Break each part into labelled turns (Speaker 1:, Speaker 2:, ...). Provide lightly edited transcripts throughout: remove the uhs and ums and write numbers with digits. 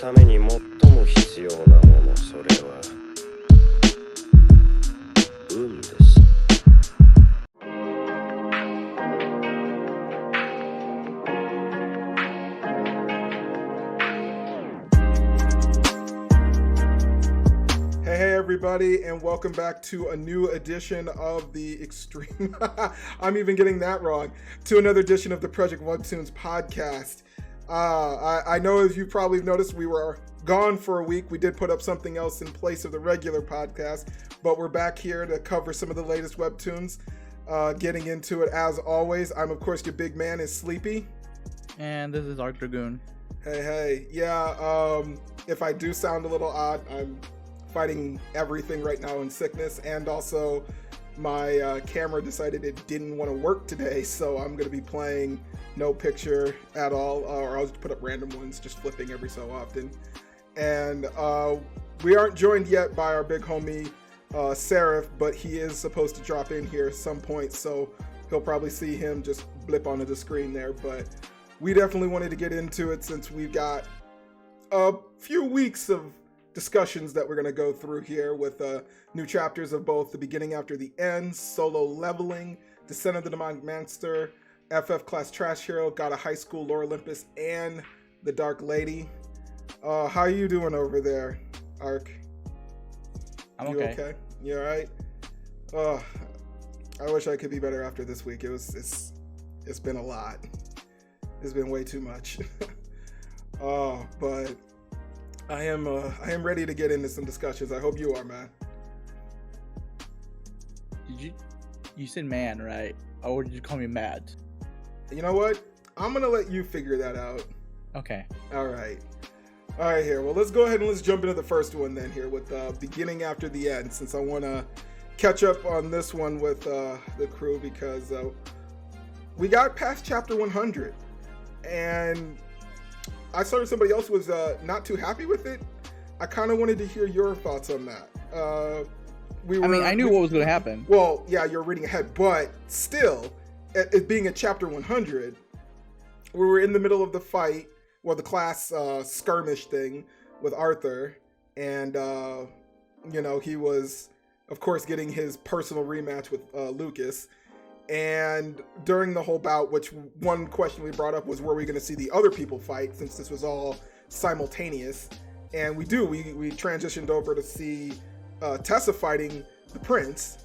Speaker 1: ために最も必要なもの、それは運です。
Speaker 2: Hey everybody, and welcome back to a new edition of the Extreme I'm even getting that wrong, to another edition of the Project WEBTOON's podcast. I know, as you probably noticed, we were gone for a week. We did put up something else in place of the regular podcast, but we're back here to cover some of the latest webtoons. Getting into it as always, I'm of course your big man is Sleepy.
Speaker 3: And this is Arc Dragoon.
Speaker 2: Hey, yeah, if I do sound a little odd, I'm fighting everything right now in sickness, and also my camera decided it didn't want to work today, so I'm going to be playing no picture at all, or I'll just put up random ones, just flipping every so often. And we aren't joined yet by our big homie Seraph, but he is supposed to drop in here at some point, so he'll probably see him just blip onto the screen there. But we definitely wanted to get into it since we've got a few weeks of discussions that we're going to go through here with new chapters of both The Beginning After the End, Solo Leveling, Descent of the Demonic Monster, Fff-Class Trashero, got a High School, Lore Olympus, and The Dark Lady. How you doing over there, Ark?
Speaker 3: I'm
Speaker 2: you okay? You alright? I wish I could be better after this week. It's been a lot. It's been way too much. But I am ready to get into some discussions. I hope you are, man.
Speaker 3: You said man, right? Or did you call me mad?
Speaker 2: You know what? I'm gonna let you figure that out.
Speaker 3: Okay.
Speaker 2: All right here. Well, let's go ahead and let's jump into the first one then here with Beginning After the End, since I want to catch up on this one with the crew, because we got past chapter 100, and I saw somebody else was not too happy with it. I kind of wanted to hear your thoughts on that.
Speaker 3: I knew what was going to happen.
Speaker 2: Well, yeah, you're reading ahead, but still, it being at chapter 100, we were in the middle of the fight, well, the class skirmish thing with Arthur, and he was, of course, getting his personal rematch with Lucas. And during the whole bout, which one question we brought up was, were we going to see the other people fight, since this was all simultaneous? And we transitioned over to see Tessa fighting the prince,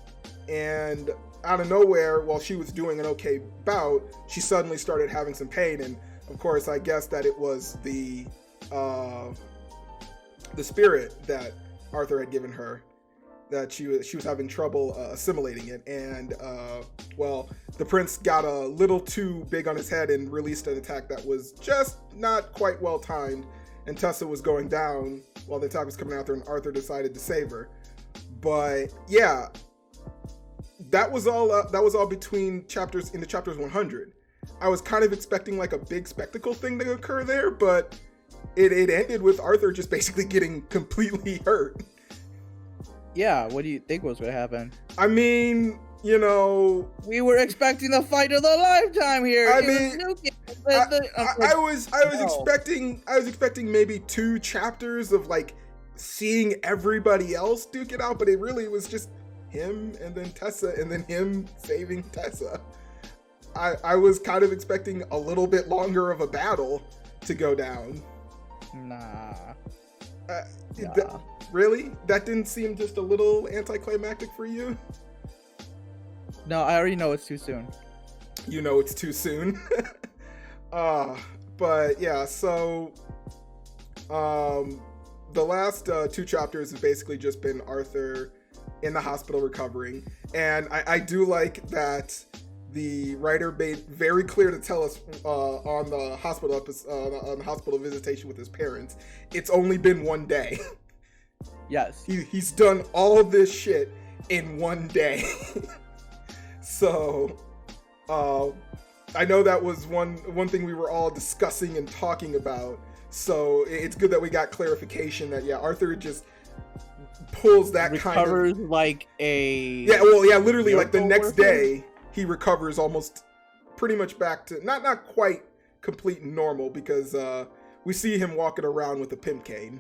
Speaker 2: and out of nowhere, while she was doing an okay bout, she suddenly started having some pain. And of course, I guess that it was the spirit that Arthur had given her, that she was having trouble assimilating it. And the prince got a little too big on his head and released an attack that was just not quite well timed, and Tessa was going down while the attack was coming out there, and Arthur decided to save her. But yeah, that was all between chapters 100. I was kind of expecting like a big spectacle thing to occur there, but it ended with Arthur just basically getting completely hurt.
Speaker 3: Yeah, what do you think was going to happen?
Speaker 2: I mean, we
Speaker 3: were expecting the fight of the lifetime here.
Speaker 2: I was expecting maybe 2 chapters of like seeing everybody else duke it out, but it really was just him and then Tessa and then him saving Tessa. I was kind of expecting a little bit longer of a battle to go down.
Speaker 3: Nah.
Speaker 2: Really? That didn't seem just a little anticlimactic for you?
Speaker 3: No, I already know it's too soon.
Speaker 2: You know it's too soon. But yeah, so the last 2 chapters have basically just been Arthur in the hospital recovering, and I do like that the writer made very clear to tell us on the hospital on the hospital visitation with his parents, it's only been 1 day.
Speaker 3: Yes.
Speaker 2: He's done all of this shit in 1 day. So, I know that was one thing we were all discussing and talking about. So it's good that we got clarification that, yeah, Arthur just pulls that
Speaker 3: recovers
Speaker 2: kind of
Speaker 3: like a
Speaker 2: literally like the next day he recovers almost pretty much back to not quite complete normal, because we see him walking around with a pimp cane.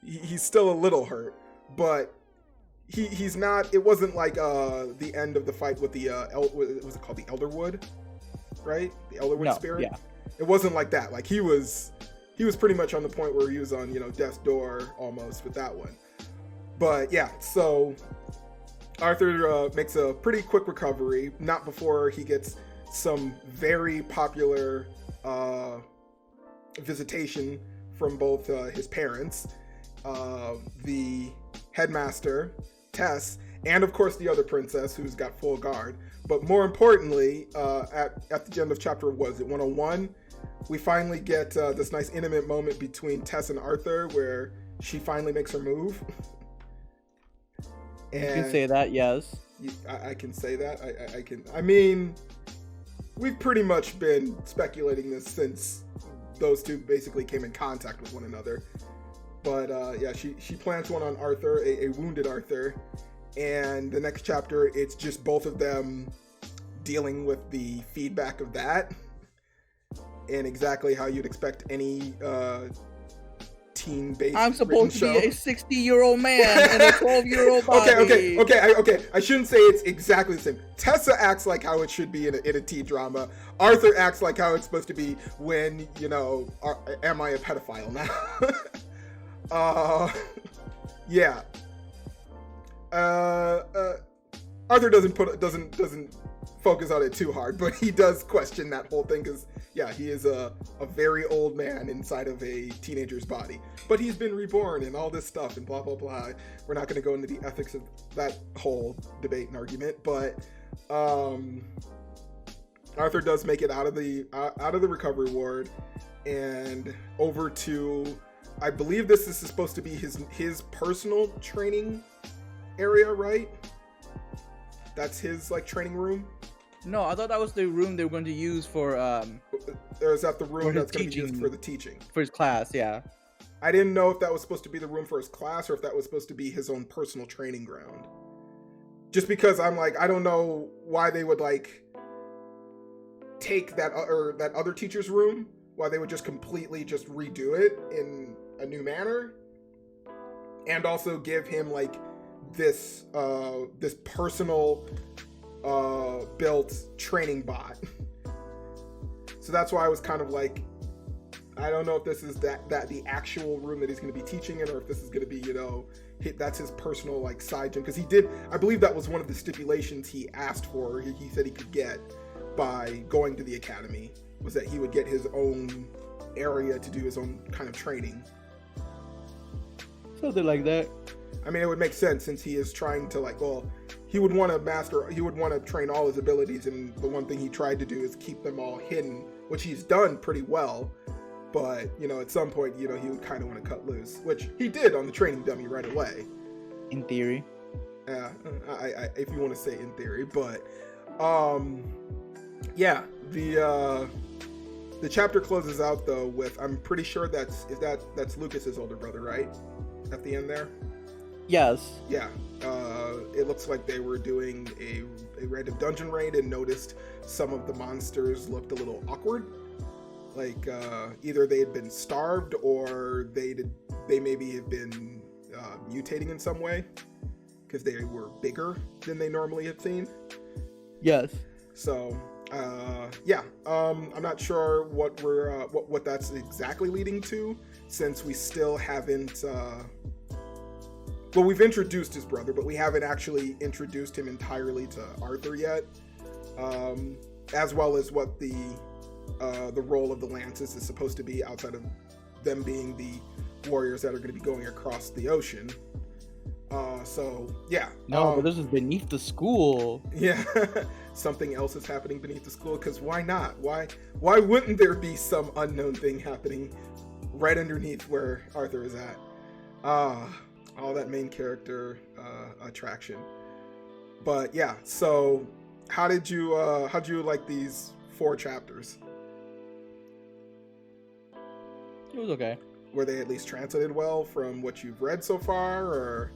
Speaker 2: He's still a little hurt, but he's not. It wasn't like the end of the fight with the was it called the Elderwood, right? The Elderwood spirit. Yeah. It wasn't like that. Like he was pretty much on the point where he was on death's door almost with that one. But yeah, so Arthur makes a pretty quick recovery, not before he gets some very popular visitation from both his parents, the headmaster, Tess, and of course the other princess who's got full guard. But more importantly, at the end of chapter, was it 101, we finally get this nice intimate moment between Tess and Arthur where she finally makes her move.
Speaker 3: And you can say that, yes.
Speaker 2: I can say that. I can. I mean, we've pretty much been speculating this since those two basically came in contact with one another. But yeah, she plants one on Arthur, a wounded Arthur. And the next chapter, it's just both of them dealing with the feedback of that. And exactly how you'd expect any teen-based
Speaker 3: I'm supposed to be a 60-year-old man and a 12-year-old body.
Speaker 2: Okay. I shouldn't say it's exactly the same. Tessa acts like how it should be in a teen drama. Arthur acts like how it's supposed to be when, am I a pedophile now? Yeah. Arthur doesn't focus on it too hard, but he does question that whole thing because, yeah, he is a very old man inside of a teenager's body. But he's been reborn and all this stuff and blah, blah, blah. We're not going to go into the ethics of that whole debate and argument, but Arthur does make it out of the recovery ward and over to, I believe this is supposed to be his personal training area, right? That's his training room.
Speaker 3: No, I thought that was the room they were going to use for
Speaker 2: or is that the room that's going to be used for the teaching?
Speaker 3: For his class, yeah.
Speaker 2: I didn't know if that was supposed to be the room for his class or if that was supposed to be his own personal training ground. Just because I'm I don't know why they would take that other teacher's room, why they would just completely just redo it in a new manner, and also give him this personal built training bot. So that's why I was kind of I don't know if this is that the actual room that he's going to be teaching in, or if this is going to be that's his personal side gym, because I believe that was one of the stipulations he asked for. He said he could get by going to the academy, was that he would get his own area to do his own kind of training.
Speaker 3: Something like that.
Speaker 2: I mean, it would make sense since he is trying to he would want to train all his abilities, and the one thing he tried to do is keep them all hidden, which he's done pretty well. But, at some point, he would kind of want to cut loose, which he did on the training dummy right away.
Speaker 3: In theory.
Speaker 2: Yeah, if you want to say in theory, but, yeah, the chapter closes out though with, I'm pretty sure that's Lucas's older brother, right? At the end there?
Speaker 3: Yes.
Speaker 2: Yeah. It looks like they were doing a random dungeon raid and noticed some of the monsters looked a little awkward. Either they had been starved or they maybe have been mutating in some way because they were bigger than they normally have seen.
Speaker 3: Yes. So,
Speaker 2: yeah. I'm not sure what that's exactly leading to, since we still haven't. Well, we've introduced his brother, but we haven't actually introduced him entirely to Arthur yet, as well as what the role of the Lances is supposed to be outside of them being the warriors that are going to be going across the ocean. So, yeah.
Speaker 3: No, but this is beneath the school.
Speaker 2: Yeah, something else is happening beneath the school, because why not? Why wouldn't there be some unknown thing happening right underneath where Arthur is at? All that main character attraction. But yeah, so how'd you like these 4 chapters?
Speaker 3: It was okay.
Speaker 2: Were they at least translated well from what you've read so far, or?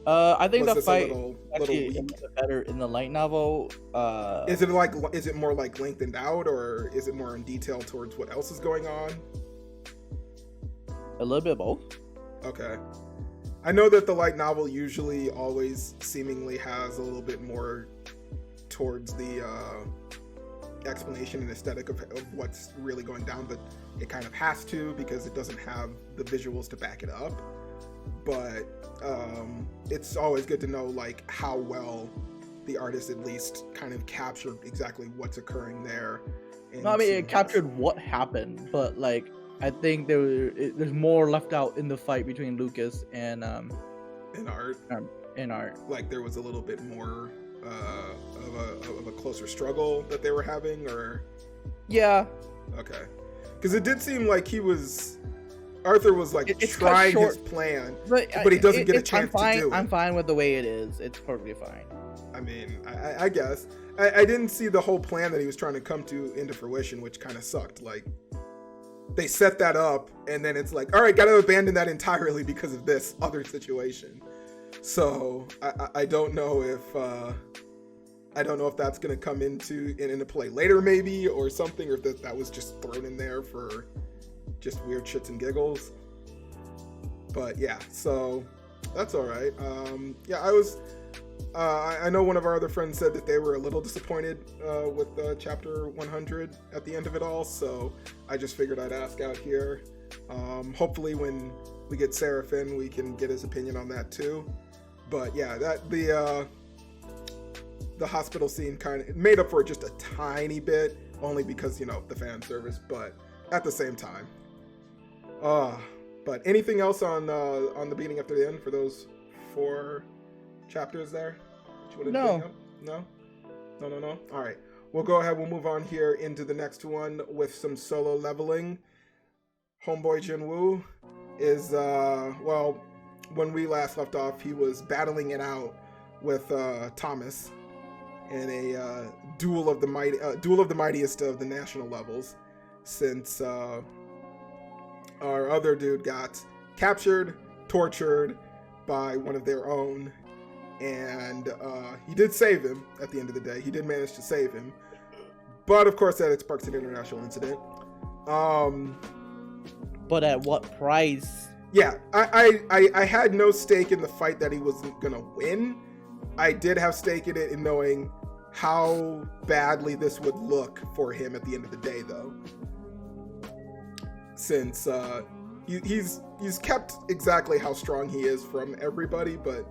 Speaker 3: I think
Speaker 2: Was
Speaker 3: the
Speaker 2: this
Speaker 3: fight
Speaker 2: a little
Speaker 3: actually
Speaker 2: weak?
Speaker 3: a little bit better in the light novel.
Speaker 2: Is it more like lengthened out, or is it more in detail towards what else is going on?
Speaker 3: A little bit of both.
Speaker 2: Okay. I know that the light novel usually always seemingly has a little bit more towards the explanation and aesthetic of what's really going down, but it kind of has to because it doesn't have the visuals to back it up. But it's always good to know like how well the artist at least kind of captured exactly what's occurring there.
Speaker 3: No, I mean it captured what happened, but like I think there's more left out in the fight between Lucas and
Speaker 2: in art. Like there was a little bit more of a closer struggle that they were having, or
Speaker 3: yeah.
Speaker 2: Okay, because it did seem like Arthur was like trying his plan, but he doesn't get a chance to do it.
Speaker 3: I'm fine with the way it is. It's perfectly fine.
Speaker 2: I mean, I guess I didn't see the whole plan that he was trying to come to into fruition, which kind of sucked. Like they set that up, and then it's like, all right, got to abandon that entirely because of this other situation. So I don't know if that's gonna come into play later, maybe, or something, or if that was just thrown in there for just weird shits and giggles. But yeah, so that's all right. Yeah, I know one of our other friends said that they were a little disappointed with chapter 100 at the end of it all, so I just figured I'd ask out here. Hopefully when we get Seraph in, we can get his opinion on that too. But yeah, that the hospital scene kind of made up for it just a tiny bit, only because, you know, the fan service, but at the same time. But anything else on the beating after the end for those 4 chapters there?
Speaker 3: No.
Speaker 2: No? All right. We'll go ahead. We'll move on here into the next one with some solo leveling. Homeboy Jinwoo is, well, when we last left off, he was battling it out with Thomas in a duel of the mightiest of the national levels, since our other dude got captured, tortured by one of their own, and he did save him at the end of the day. He did manage to save him, but of course that sparks an international incident.
Speaker 3: But at what price?
Speaker 2: Yeah, I had no stake in the fight that he wasn't gonna win. I did have stake in it in knowing how badly this would look for him at the end of the day, though, since he's kept exactly how strong he is from everybody, but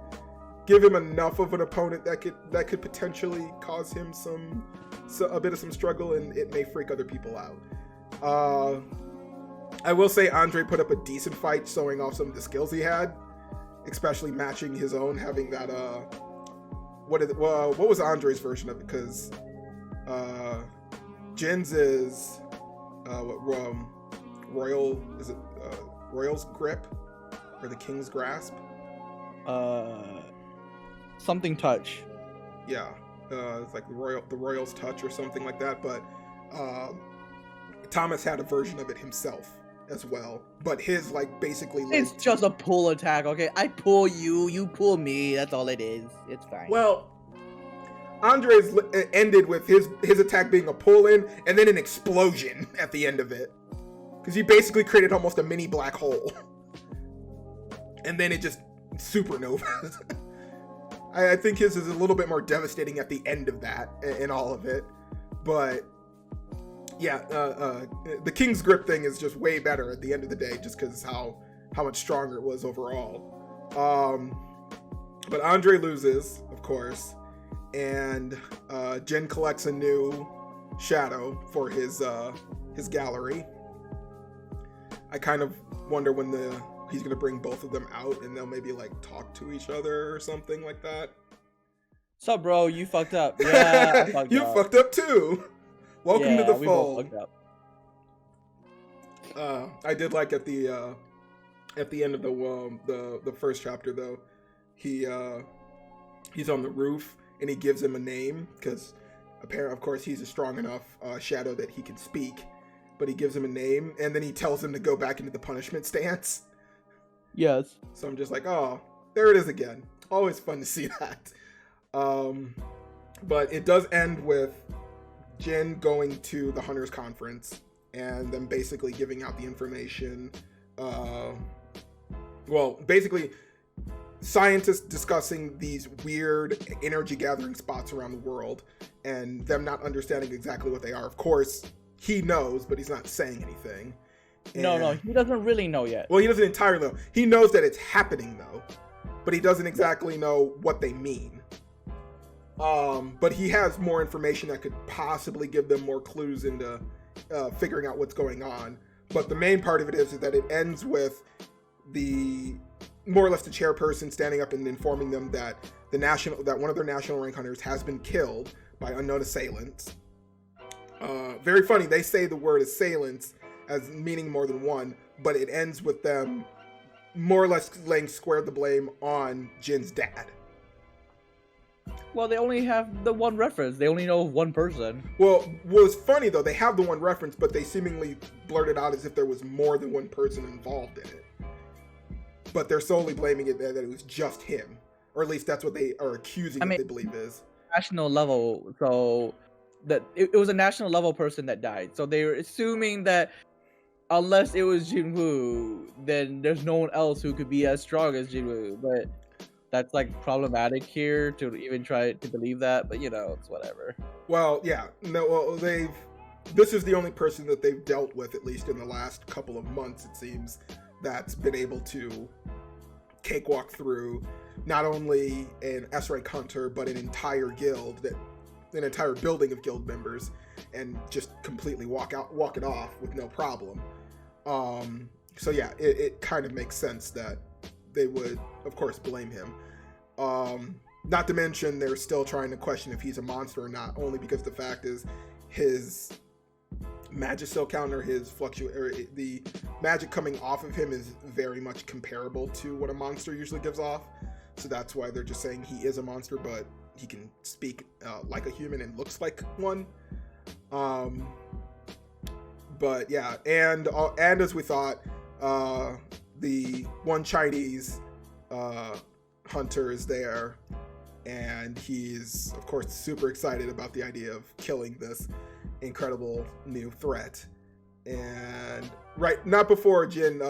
Speaker 2: give him enough of an opponent that could potentially cause him a bit of some struggle, and it may freak other people out. I will say Andre put up a decent fight, showing off some of the skills he had, especially matching his own, having that what was Andre's version of it? Because Jin's is Royal's grip or the King's grasp?
Speaker 3: Something touch.
Speaker 2: Yeah, it's like the Royal's touch or something like that. But Thomas had a version of it himself as well, but his like basically
Speaker 3: it's just a pull attack. Okay, I pull you, you pull me, that's all it is. It's fine.
Speaker 2: Well, Andre's ended with his attack being a pull in and then an explosion at the end of it, because he basically created almost a mini black hole and then it just supernovas. I think his is a little bit more devastating at the end of that in all of it, but yeah, the King's grip thing is just way better at the end of the day, just because how much stronger it was overall. But Andre loses, of course, and Jin collects a new shadow for his gallery. I kind of wonder when he's gonna bring both of them out, and they'll maybe like talk to each other or something like that.
Speaker 3: So, bro, you fucked up. Yeah, I fucked
Speaker 2: you
Speaker 3: up.
Speaker 2: fucked up too. Welcome to the fold. I did like at the end of the first chapter though, he's on the roof and he gives him a name, because apparently, of course, he's a strong enough shadow that he can speak, but he gives him a name and then he tells him to go back into the punishment stance.
Speaker 3: Yes.
Speaker 2: So I'm just like, oh, there it is again. always fun to see that. But it does end with Jin going to the Hunters Conference and them basically giving out the information. Basically, scientists discussing these weird energy gathering spots around the world and them not understanding exactly what they are. Of course, he knows, but he's not saying anything.
Speaker 3: No, he doesn't really know yet.
Speaker 2: Well, he doesn't entirely know. He knows that it's happening, though, but he doesn't exactly know what they mean. But he has more information that could possibly give them more clues into figuring out what's going on. But the main part of it is that it ends with more or less the chairperson standing up and informing them that one of their national rank hunters has been killed by unknown assailants. Very funny, they say the word assailants as meaning more than one, but it ends with them more or less laying square the blame on Jin's dad.
Speaker 3: Well, they only have the one reference. They only know one person.
Speaker 2: Well, what's funny though, they have the one reference, but they seemingly blurted out as if there was more than one person involved in it. But they're solely blaming it that it was just him, or at least that's what they are accusing. They believe is
Speaker 3: national level. So that it was a national level person that died. So they were assuming that unless it was Jinwoo, then there's no one else who could be as strong as Jinwoo. But that's like problematic here to even try to believe that. But it's whatever.
Speaker 2: Well, yeah, no. Well, this is the only person that they've dealt with, at least in the last couple of months, it seems, that's been able to cakewalk through not only an S-rank hunter, but an entire guild, an entire building of guild members, and just completely walk it off with no problem. So yeah, it kind of makes sense that they would, of course, blame him. Not to mention, they're still trying to question if he's a monster or not, only because the fact is his Magisil counter, the magic coming off of him is very much comparable to what a monster usually gives off. So that's why they're just saying he is a monster, but he can speak like a human and looks like one. But yeah, and as we thought, the one Chinese hunter is there, and he's of course super excited about the idea of killing this incredible new threat. And not before Jin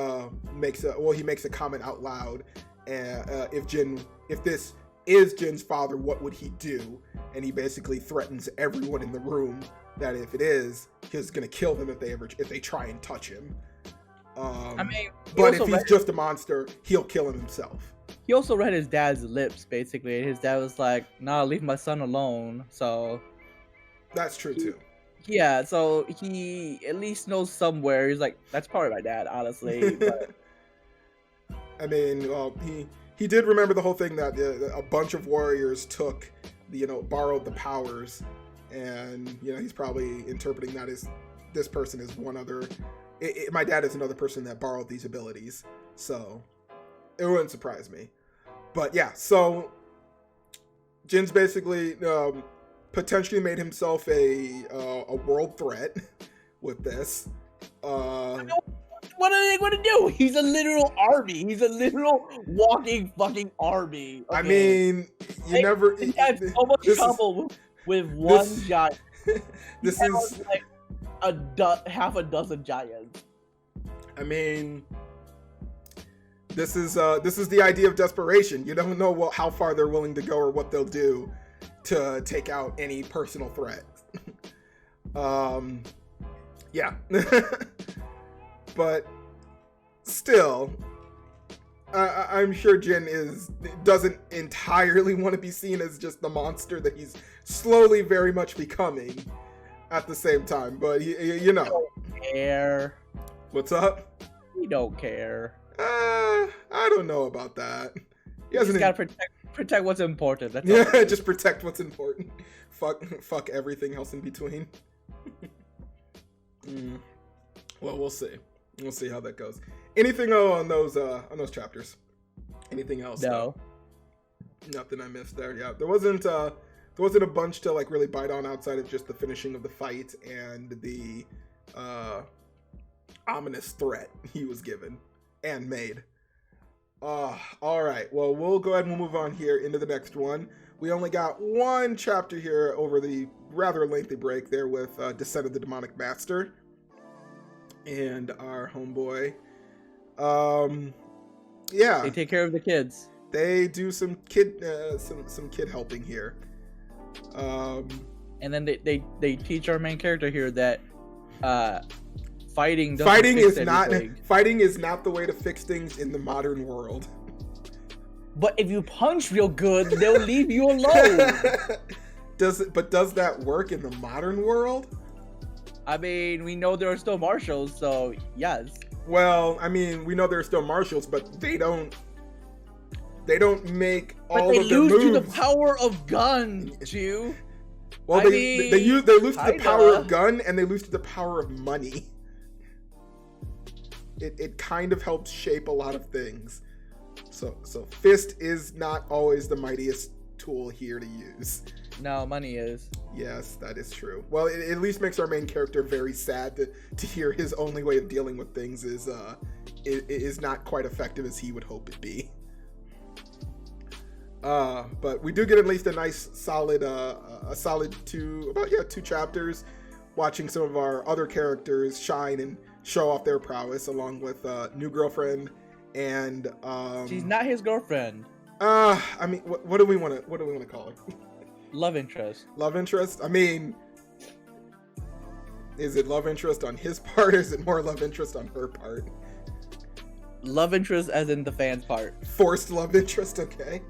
Speaker 2: makes a comment out loud, if this is Jin's father, what would he do? And he basically threatens everyone in the room that if it is, he's gonna kill them if they try and touch him. But if he's just a monster, he'll kill him himself.
Speaker 3: He also read his dad's lips, basically, and his dad was like, "Nah, leave my son alone." So
Speaker 2: that's true too.
Speaker 3: Yeah, so he at least knows somewhere. He's like, "That's probably my dad," honestly. But
Speaker 2: I mean, he did remember the whole thing that a bunch of warriors borrowed the powers, and he's probably interpreting that as this person is one other. My dad is another person that borrowed these abilities, so it wouldn't surprise me. But yeah, so Jin's basically potentially made himself a world threat with this.
Speaker 3: What are they going to do? He's a literal army. He's a literal walking fucking army. Okay?
Speaker 2: I mean,
Speaker 3: He had so much trouble with one giant.
Speaker 2: This is
Speaker 3: like half a dozen giants.
Speaker 2: I mean, this is the idea of desperation. You don't know how far they're willing to go or what they'll do to take out any personal threat. Yeah. But still, I'm sure Jin doesn't entirely want to be seen as just the monster that he's slowly very much becoming at the same time. But he
Speaker 3: don't care.
Speaker 2: What's up?
Speaker 3: He don't care.
Speaker 2: I don't know about that.
Speaker 3: He just gotta protect what's important. That's
Speaker 2: all. Just protect what's important. Fuck everything else in between. Well, we'll see. We'll see how that goes. Anything on those chapters? Anything else?
Speaker 3: No.
Speaker 2: Nothing I missed there. Yeah, there wasn't a bunch to like really bite on outside of just the finishing of the fight and the ominous threat he was given and made. All right. Well, we'll go ahead and we'll move on here into the next one. We only got one chapter here over the rather lengthy break there with Descent of the Demonic Master and our homeboy. Yeah.
Speaker 3: They take care of the kids.
Speaker 2: They do some kid helping here.
Speaker 3: And then they teach our main character here that fighting
Speaker 2: is not the way to fix things in the modern world.
Speaker 3: But if you punch real good, they'll leave you alone.
Speaker 2: Does that work in the modern world?
Speaker 3: I mean, we know there are still marshals, so yes.
Speaker 2: Well, I mean, we know there are still marshals, but they don't make all of their moves. But they lose
Speaker 3: to the power of gun, Jew.
Speaker 2: Well, they lose to the power of gun, and they lose to the power of money. It kind of helps shape a lot of things. So fist is not always the mightiest tool here to use.
Speaker 3: No, money is.
Speaker 2: Yes, that is true. Well, it at least makes our main character very sad to hear his only way of dealing with things is not quite effective as he would hope it be. But we do get at least a nice solid two chapters, watching some of our other characters shine and show off their prowess, along with new girlfriend and
Speaker 3: she's not his girlfriend.
Speaker 2: I mean, what do we want to call her?
Speaker 3: Love interest.
Speaker 2: Love interest? I mean, is it love interest on his part, or is it more love interest on her part?
Speaker 3: Love interest as in the fan's part.
Speaker 2: Forced love interest, okay.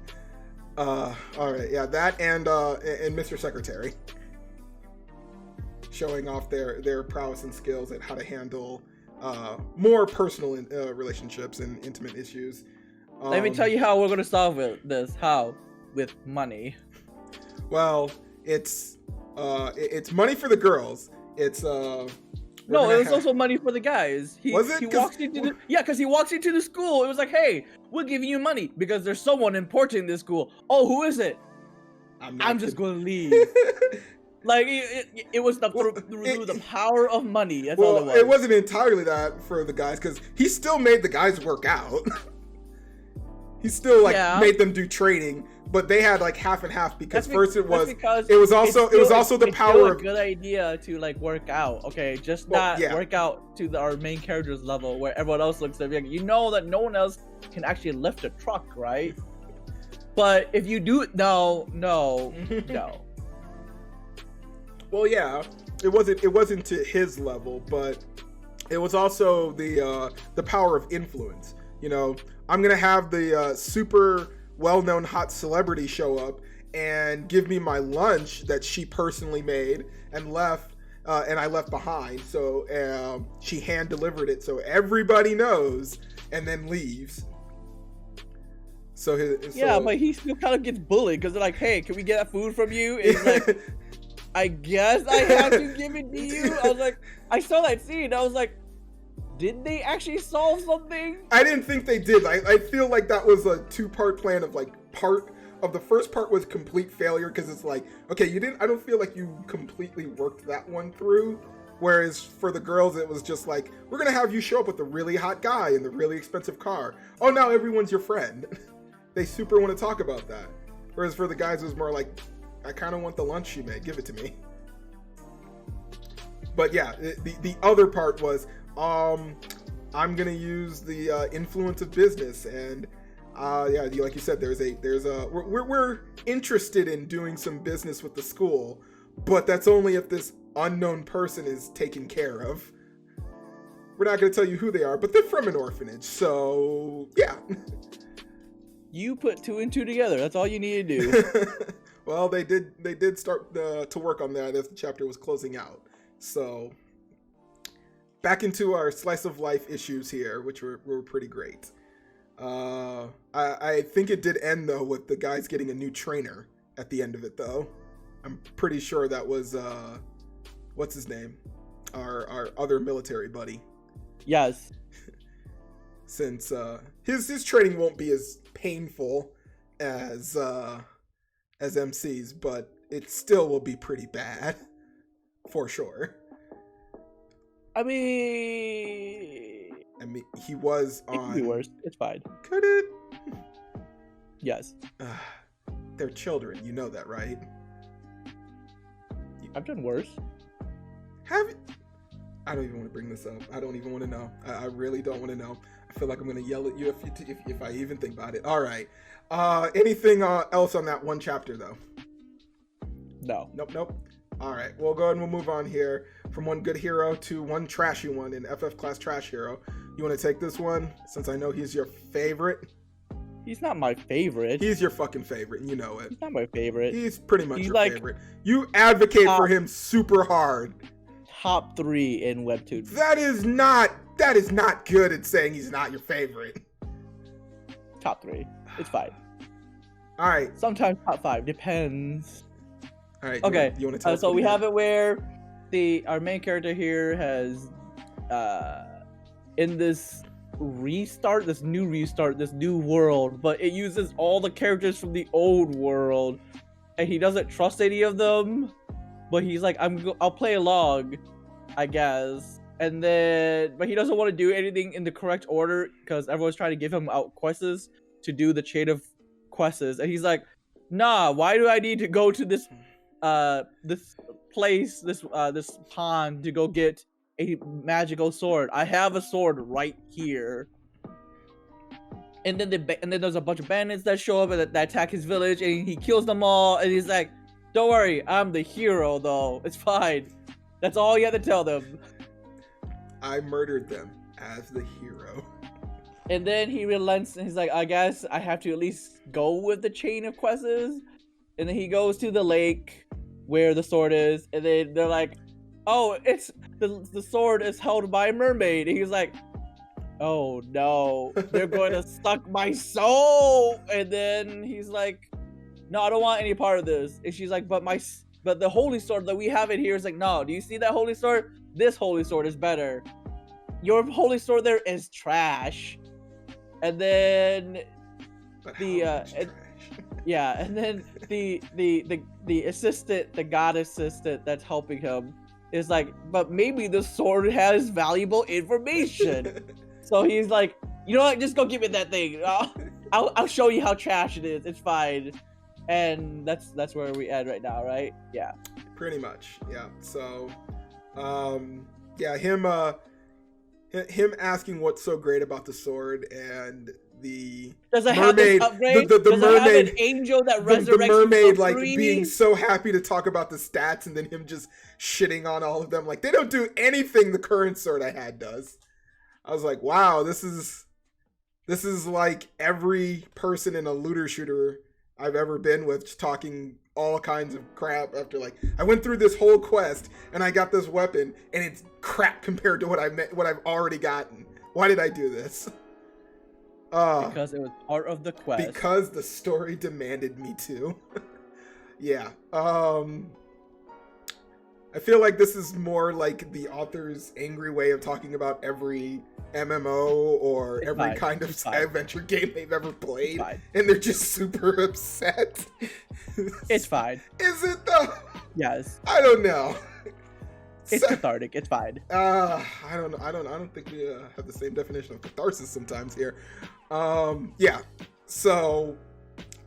Speaker 2: All right, yeah, that and Mr. Secretary showing off their prowess and skills at how to handle more personal relationships and intimate issues.
Speaker 3: Let me tell you how we're gonna solve this. How? With money.
Speaker 2: Well, it's money for the girls. It's
Speaker 3: no, it was also money for the guys.
Speaker 2: Was it?
Speaker 3: Because he walks into the school. It was like, hey, we're giving you money because there's someone important in this school. Oh, who is it? I'm just going to leave. Like, it was through the power of money. That's all it was.
Speaker 2: It wasn't entirely that for the guys, because he still made the guys work out. He still made them do training, but they had like half and half because it was also the power of
Speaker 3: a good idea to like work out. Okay, just work out to our main character's level where everyone else looks at you know that no one else can actually lift a truck, right? But if you do no.
Speaker 2: Well, yeah, it wasn't to his level, but it was also the power of influence. You know, I'm gonna have the super well-known hot celebrity show up and give me my lunch that she personally made and left, and I left behind. So she hand delivered it, so everybody knows, and then leaves.
Speaker 3: But he still kind of gets bullied because they're like, "Hey, can we get that food from you?" And he's like, "I guess I have to give it to you." I was like, I saw that scene. I was like, did they actually solve something?
Speaker 2: I didn't think they did. I feel like that was a two-part plan of like part of the first part was complete failure because it's like, okay, I don't feel like you completely worked that one through. Whereas for the girls, it was just like, we're going to have you show up with the really hot guy in the really expensive car. Oh, now everyone's your friend. They super want to talk about that. Whereas for the guys, it was more like, I kind of want the lunch she made. Give it to me. But yeah, the other part was, I'm gonna use the influence of business, and like you said, we're interested in doing some business with the school, but that's only if this unknown person is taken care of. We're not gonna tell you who they are, but they're from an orphanage, so yeah.
Speaker 3: You put two and two together. That's all you need to do.
Speaker 2: Well, they did start to work on that as the chapter was closing out. So back into our slice of life issues here, which were pretty great. I think it did end though with the guys getting a new trainer at the end of it though. I'm pretty sure that was what's his name? Our other military buddy.
Speaker 3: Yes.
Speaker 2: Since his training won't be as painful as MC's, but it still will be pretty bad for sure. I mean, he was on.
Speaker 3: It could be worse. It's fine.
Speaker 2: Could it?
Speaker 3: Yes.
Speaker 2: They're children. You know that, right?
Speaker 3: I've done worse.
Speaker 2: Have you? I don't even want to bring this up. I don't even want to know. I really don't want to know. I feel like I'm going to yell at you if I even think about it. All right. Anything else on that one chapter, though?
Speaker 3: No.
Speaker 2: Nope. All right. We'll go ahead and we'll move on here from one good hero to one trashy one in Ff-Class Trashero. You want to take this one, since I know he's your favorite?
Speaker 3: He's not my favorite.
Speaker 2: He's your fucking favorite, and you know it.
Speaker 3: He's not my favorite.
Speaker 2: He's pretty much your
Speaker 3: like,
Speaker 2: favorite. You advocate for him super hard.
Speaker 3: Top 3 in WEBTOON.
Speaker 2: That is not good at saying he's not your favorite.
Speaker 3: Top 3. It's fine.
Speaker 2: All right.
Speaker 3: Sometimes top 5. Depends.
Speaker 2: All right.
Speaker 3: Okay.
Speaker 2: You want to tell us
Speaker 3: so we have it where our main character here has in this new world, but it uses all the characters from the old world, and he doesn't trust any of them. But he's like, I'll play along, I guess. And then, but he doesn't want to do anything in the correct order because everyone's trying to give him out quests to do the chain of quests, and he's like, nah, why do I need to go to this place, this pond to go get a magical sword? I have a sword right here. And then there's a bunch of bandits that show up and that attack his village, and he kills them all, and he's like, don't worry, I'm the hero though, it's fine. That's all you have to tell them.
Speaker 2: I murdered them as the hero.
Speaker 3: And then he relents and he's like, I guess I have to at least go with the chain of quests. And then he goes to the lake where the sword is, and then they're like, oh, it's the sword is held by a mermaid. And he's like, oh no, they're going to suck my soul. And then he's like, no, I don't want any part of this. And she's like, but the holy sword that we have in here is like, no, do you see that holy sword? This holy sword is better. Your holy sword there is trash. And then and then the assistant, the god assistant that's helping him is like, but maybe the sword has valuable information. So he's like, you know what, just go give me that thing. I'll show you how trash it is. It's fine. And that's where we end right now, right? Yeah.
Speaker 2: Pretty much, yeah. So, yeah, him asking what's so great about the sword, and the mermaid, the mermaid,
Speaker 3: an angel that resurrects
Speaker 2: the mermaid, like
Speaker 3: free?
Speaker 2: being so happy to talk about the stats, and then him just shitting on all of them. Like, they don't do anything the current sword I had does. I was like, wow, this is like every person in a looter shooter I've ever been with, just talking all kinds of crap after, like, I went through this whole quest and I got this weapon and it's crap compared to what I've already gotten. Why did I do this?
Speaker 3: Because it was part of the quest.
Speaker 2: Because the story demanded me to. Yeah. I feel like this is more like the author's angry way of talking about every MMO or every kind of adventure game they've ever played, and they're just super upset.
Speaker 3: It's fine.
Speaker 2: Is it though?
Speaker 3: Yes.
Speaker 2: I don't know.
Speaker 3: It's cathartic. It's fine.
Speaker 2: I don't know. I don't think we have the same definition of catharsis sometimes here. Yeah. So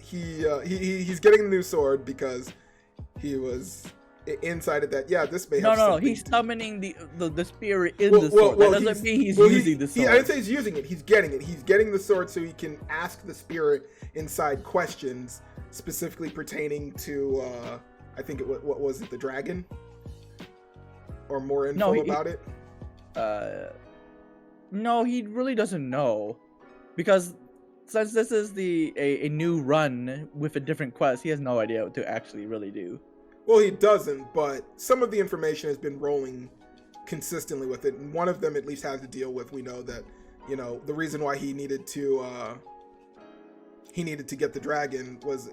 Speaker 2: he's getting a new sword because he was inside of that. Yeah, this may have
Speaker 3: no. He's summoning the spirit in the sword. That doesn't mean he's using the sword.
Speaker 2: I didn't say he's using it. He's getting it. He's getting the sword so he can ask the spirit inside questions specifically pertaining to I think what was it, the dragon? Or more info about it?
Speaker 3: No, he really doesn't know, because since this is a new run with a different quest, he has no idea what to actually really do.
Speaker 2: Well, he doesn't, but some of the information has been rolling consistently with it, and one of them at least has to deal with, we know that, you know, the reason why he needed to get the dragon was,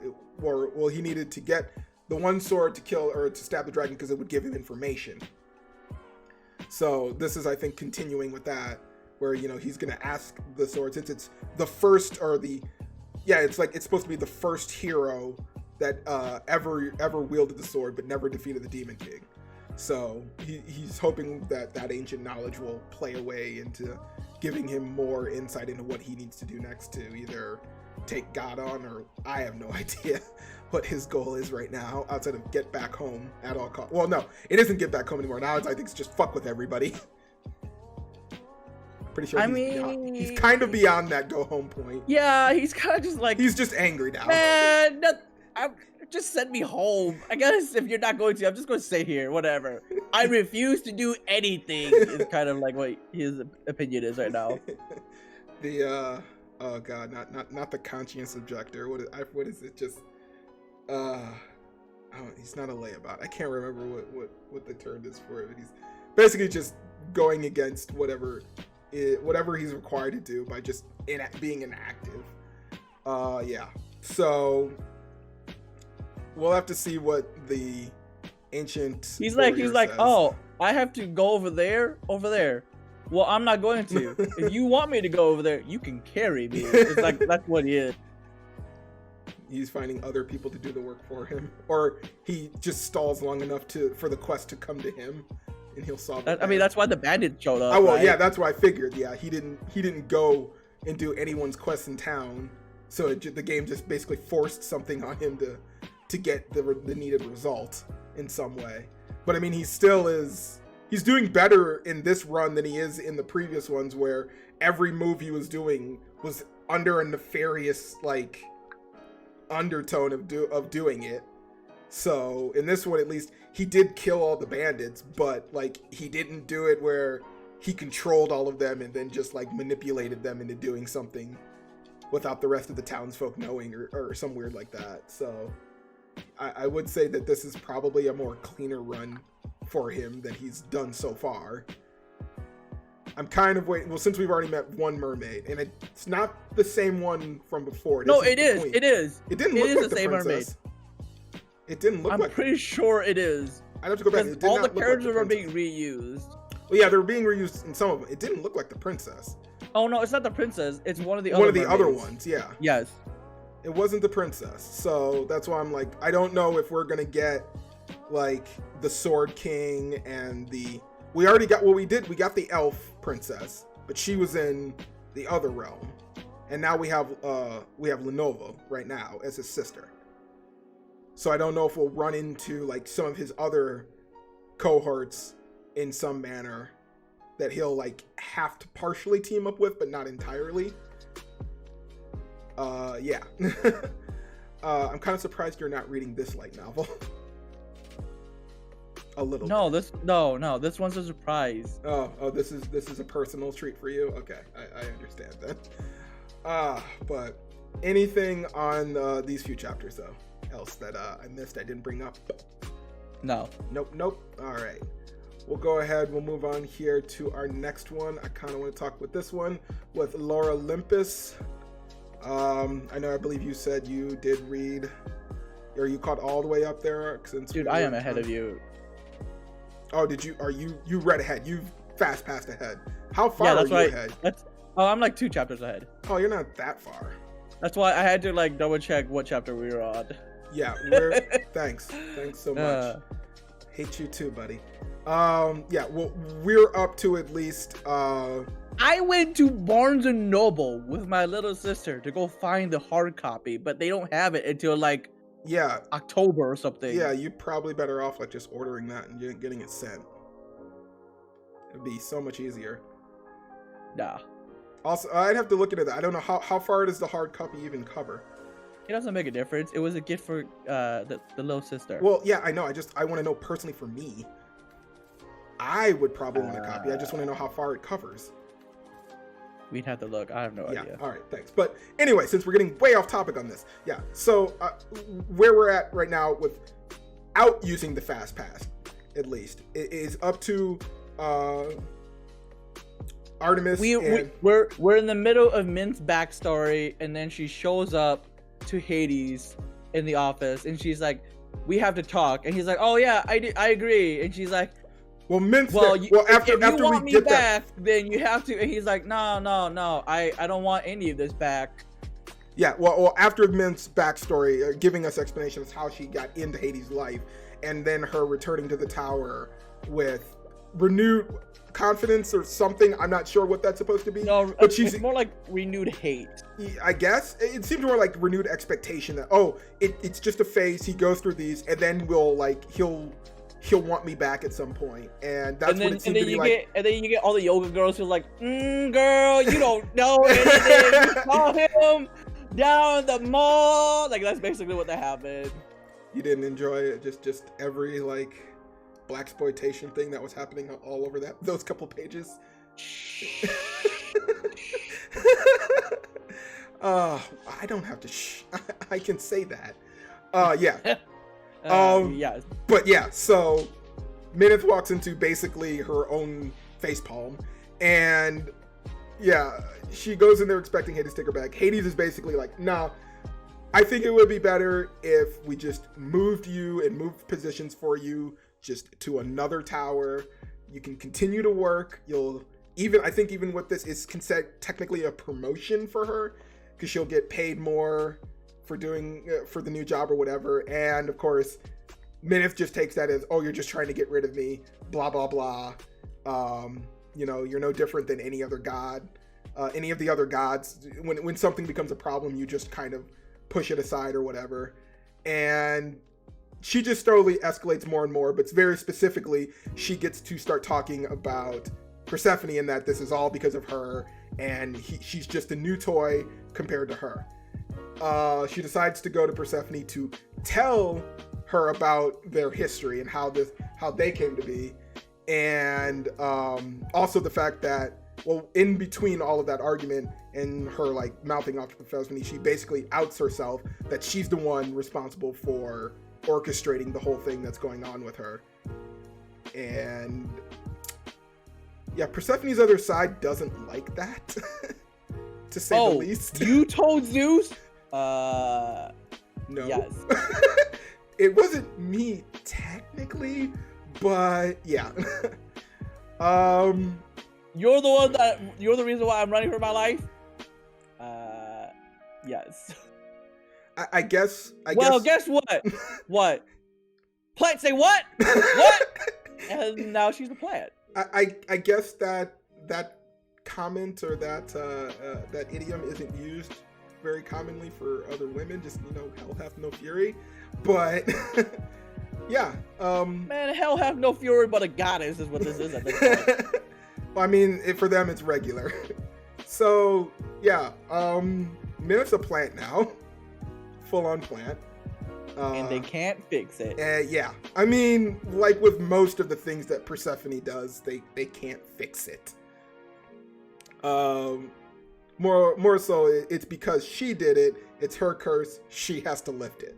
Speaker 2: he needed to get the one sword to kill or to stab the dragon because it would give him information. So this is, I think, continuing with that, where, you know, he's gonna ask the sword, since it's the first, it's supposed to be the first hero that ever wielded the sword but never defeated the Demon King. So he's hoping that ancient knowledge will play a way into giving him more insight into what he needs to do next to either take God on, or I have no idea what his goal is right now outside of get back home at all costs. Well, no, it isn't get back home anymore. Now I think it's just fuck with everybody. Pretty sure he's kind of beyond that go home point.
Speaker 3: Yeah, he's kind of just like,
Speaker 2: he's just angry now.
Speaker 3: Man, just send me home. I guess if you're not going to, I'm just going to stay here. Whatever. I refuse to do anything. Is kind of like what his opinion is right now.
Speaker 2: The oh god, not the conscience objector. What is it? Just he's not a layabout. I can't remember what the term is for it. But he's basically just going against whatever he's required to do by just being inactive. Yeah. So we'll have to see what the ancient.
Speaker 3: He's like,
Speaker 2: says.
Speaker 3: oh, I have to go over there. Well, I'm not going to. If you want me to go over there, you can carry me. It's like that's what he is.
Speaker 2: He's finding other people to do the work for him, or he just stalls long enough for the quest to come to him, and he'll solve it.
Speaker 3: I mean, that's why the bandits showed up.
Speaker 2: Oh well,
Speaker 3: right?
Speaker 2: yeah, that's why I figured. Yeah, he didn't go and do anyone's quest in town, so the game just basically forced something on him to get the needed result in some way. But I mean, he's doing better in this run than he is in the previous ones, where every move he was doing was under a nefarious like undertone of doing it. So in this one, at least, he did kill all the bandits, but like he didn't do it where he controlled all of them and then just like manipulated them into doing something without the rest of the townsfolk knowing, or some weird like that. So I would say that this is probably a more cleaner run for him than he's done so far. I'm kind of waiting. Well, since we've already met one mermaid, and it's not the same one from before.
Speaker 3: No, it is.
Speaker 2: Queen.
Speaker 3: It is.
Speaker 2: It didn't look like the
Speaker 3: same
Speaker 2: princess. Mermaid. It didn't look like.
Speaker 3: I'm pretty sure it is.
Speaker 2: I have to go back. It did
Speaker 3: all
Speaker 2: not
Speaker 3: the
Speaker 2: look
Speaker 3: characters
Speaker 2: like
Speaker 3: were being reused.
Speaker 2: Well, yeah, they were being reused in some of them. It didn't look like the princess.
Speaker 3: Oh no, it's not the princess. It's one of the
Speaker 2: other ones. Yeah.
Speaker 3: Yes.
Speaker 2: It wasn't the princess, so that's why I'm like, I don't know if we're gonna get like the Sword King and we already got what we did. We got the elf princess, but she was in the other realm, and now we have Lenovo right now as his sister. So I don't know if we'll run into like some of his other cohorts in some manner that he'll like have to partially team up with, but not entirely. Yeah. I'm kind of surprised you're not reading this light novel. A little.
Speaker 3: No, bit. This one's a surprise.
Speaker 2: Oh, this is a personal treat for you. Okay, I understand that. But anything on these few chapters though, else that I missed, I didn't bring up?
Speaker 3: No.
Speaker 2: Nope. All right. We'll go ahead. We'll move on here to our next one. I kind of want to talk with this one with Laura Olympus. I believe you said you did read, or you caught all the way up there.
Speaker 3: Dude, I am ahead of you.
Speaker 2: Oh, you read ahead? You've fast passed ahead. How far are you ahead?
Speaker 3: I'm like 2 chapters ahead.
Speaker 2: Oh, you're not that far.
Speaker 3: That's why I had to like double check what chapter we were on.
Speaker 2: Yeah, thanks so much. Hate you too, buddy. Yeah, well, we're up to at least
Speaker 3: I went to Barnes and Noble with my little sister to go find the hard copy, but they don't have it until like October or something.
Speaker 2: Yeah, you're probably better off like just ordering that and getting it sent. It'd be so much easier.
Speaker 3: Nah.
Speaker 2: Also, I'd have to look into that. I don't know how far does the hard copy even cover.
Speaker 3: It doesn't make a difference. It was a gift for the little sister.
Speaker 2: Well, yeah, I know. I want to know personally for me. I would probably want a copy. I just want to know how far it covers.
Speaker 3: We'd have to look. I have no idea.
Speaker 2: All right, thanks. But anyway, since we're getting way off topic on this, so where we're at right now without using the fast pass, at least, it is up to Artemis.
Speaker 3: We're in the middle of Mint's backstory, and then she shows up to Hades in the office, and she's like, "We have to talk." And he's like, "Oh yeah, I agree." And she's like,
Speaker 2: "Well, Mint's
Speaker 3: after you want me back, then you have to." And he's like, "No, I don't want any of this back."
Speaker 2: Yeah, well, after Mint's backstory, giving us explanations how she got into Hades' life, and then her returning to the tower with renewed confidence or something. I'm not sure what that's supposed to be.
Speaker 3: No,
Speaker 2: but she's
Speaker 3: it's more like renewed hate.
Speaker 2: I guess it seems more like renewed expectation that it's just a phase. He goes through these, and then he'll want me back at some point, and that's what it seems to be like.
Speaker 3: And then you get all the yoga girls who are like, girl, you don't know anything. You saw him down the mall. Like that's basically what that happened.
Speaker 2: You didn't enjoy it, just every like blaxploitation thing that was happening all over those couple pages. I don't have to I can say that. Yeah.
Speaker 3: Yes.
Speaker 2: But yeah, so Minith walks into basically her own facepalm, and yeah, she goes in there expecting Hades to take her back. Hades is basically like, nah, I think it would be better if we just moved you and moved positions for you just to another tower. You can continue to work. I think even with this, it's technically a promotion for her because she'll get paid more for doing for the new job or whatever. And of course, Minith just takes that as, you're just trying to get rid of me, blah blah blah. You're no different than any other god, any of the other gods. When something becomes a problem, you just kind of push it aside or whatever. And she just slowly escalates more and more, but very specifically, she gets to start talking about Persephone and that this is all because of her, and she's just a new toy compared to her. She decides to go to Persephone to tell her about their history and how they came to be, and also the fact that, in between all of that argument and her like mouthing off to Persephone, she basically outs herself that she's the one responsible for orchestrating the whole thing that's going on with her. And yeah, Persephone's other side doesn't like that, to say the least.
Speaker 3: You told Zeus?
Speaker 2: No.
Speaker 3: Yes.
Speaker 2: It wasn't me technically, but yeah.
Speaker 3: You're the reason why I'm running for my life? Yes.
Speaker 2: I guess.
Speaker 3: Guess what? What? Plant say what? What? And now she's the plant.
Speaker 2: I guess that comment or that idiom isn't used very commonly for other women. Just, hell hath no fury. But yeah.
Speaker 3: Man, hell have no fury but a goddess is what this is at this point.
Speaker 2: Well, I mean, for them it's regular. So yeah, Minith's a plant now. Full on plant.
Speaker 3: And they can't fix it.
Speaker 2: Yeah. I mean, like with most of the things that Persephone does, they can't fix it. More so, it's because she did it. It's her curse. She has to lift it.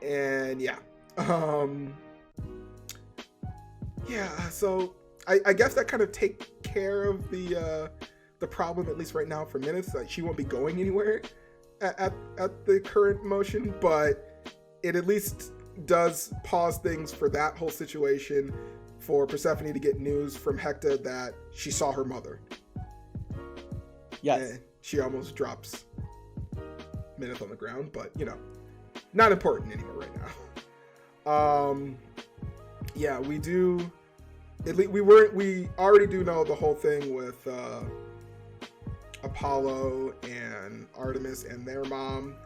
Speaker 2: And yeah. Yeah, so I guess that kind of takes care of the problem, at least right now for Minith. Like, she won't be going anywhere at the current motion, but it at least does pause things for that whole situation, for Persephone to get news from Hector that she saw her mother.
Speaker 3: Yes.
Speaker 2: And she almost drops Minith on the ground, but not important anymore right now. Yeah, we do. At least we already do know the whole thing with Apollo and Artemis and their mom,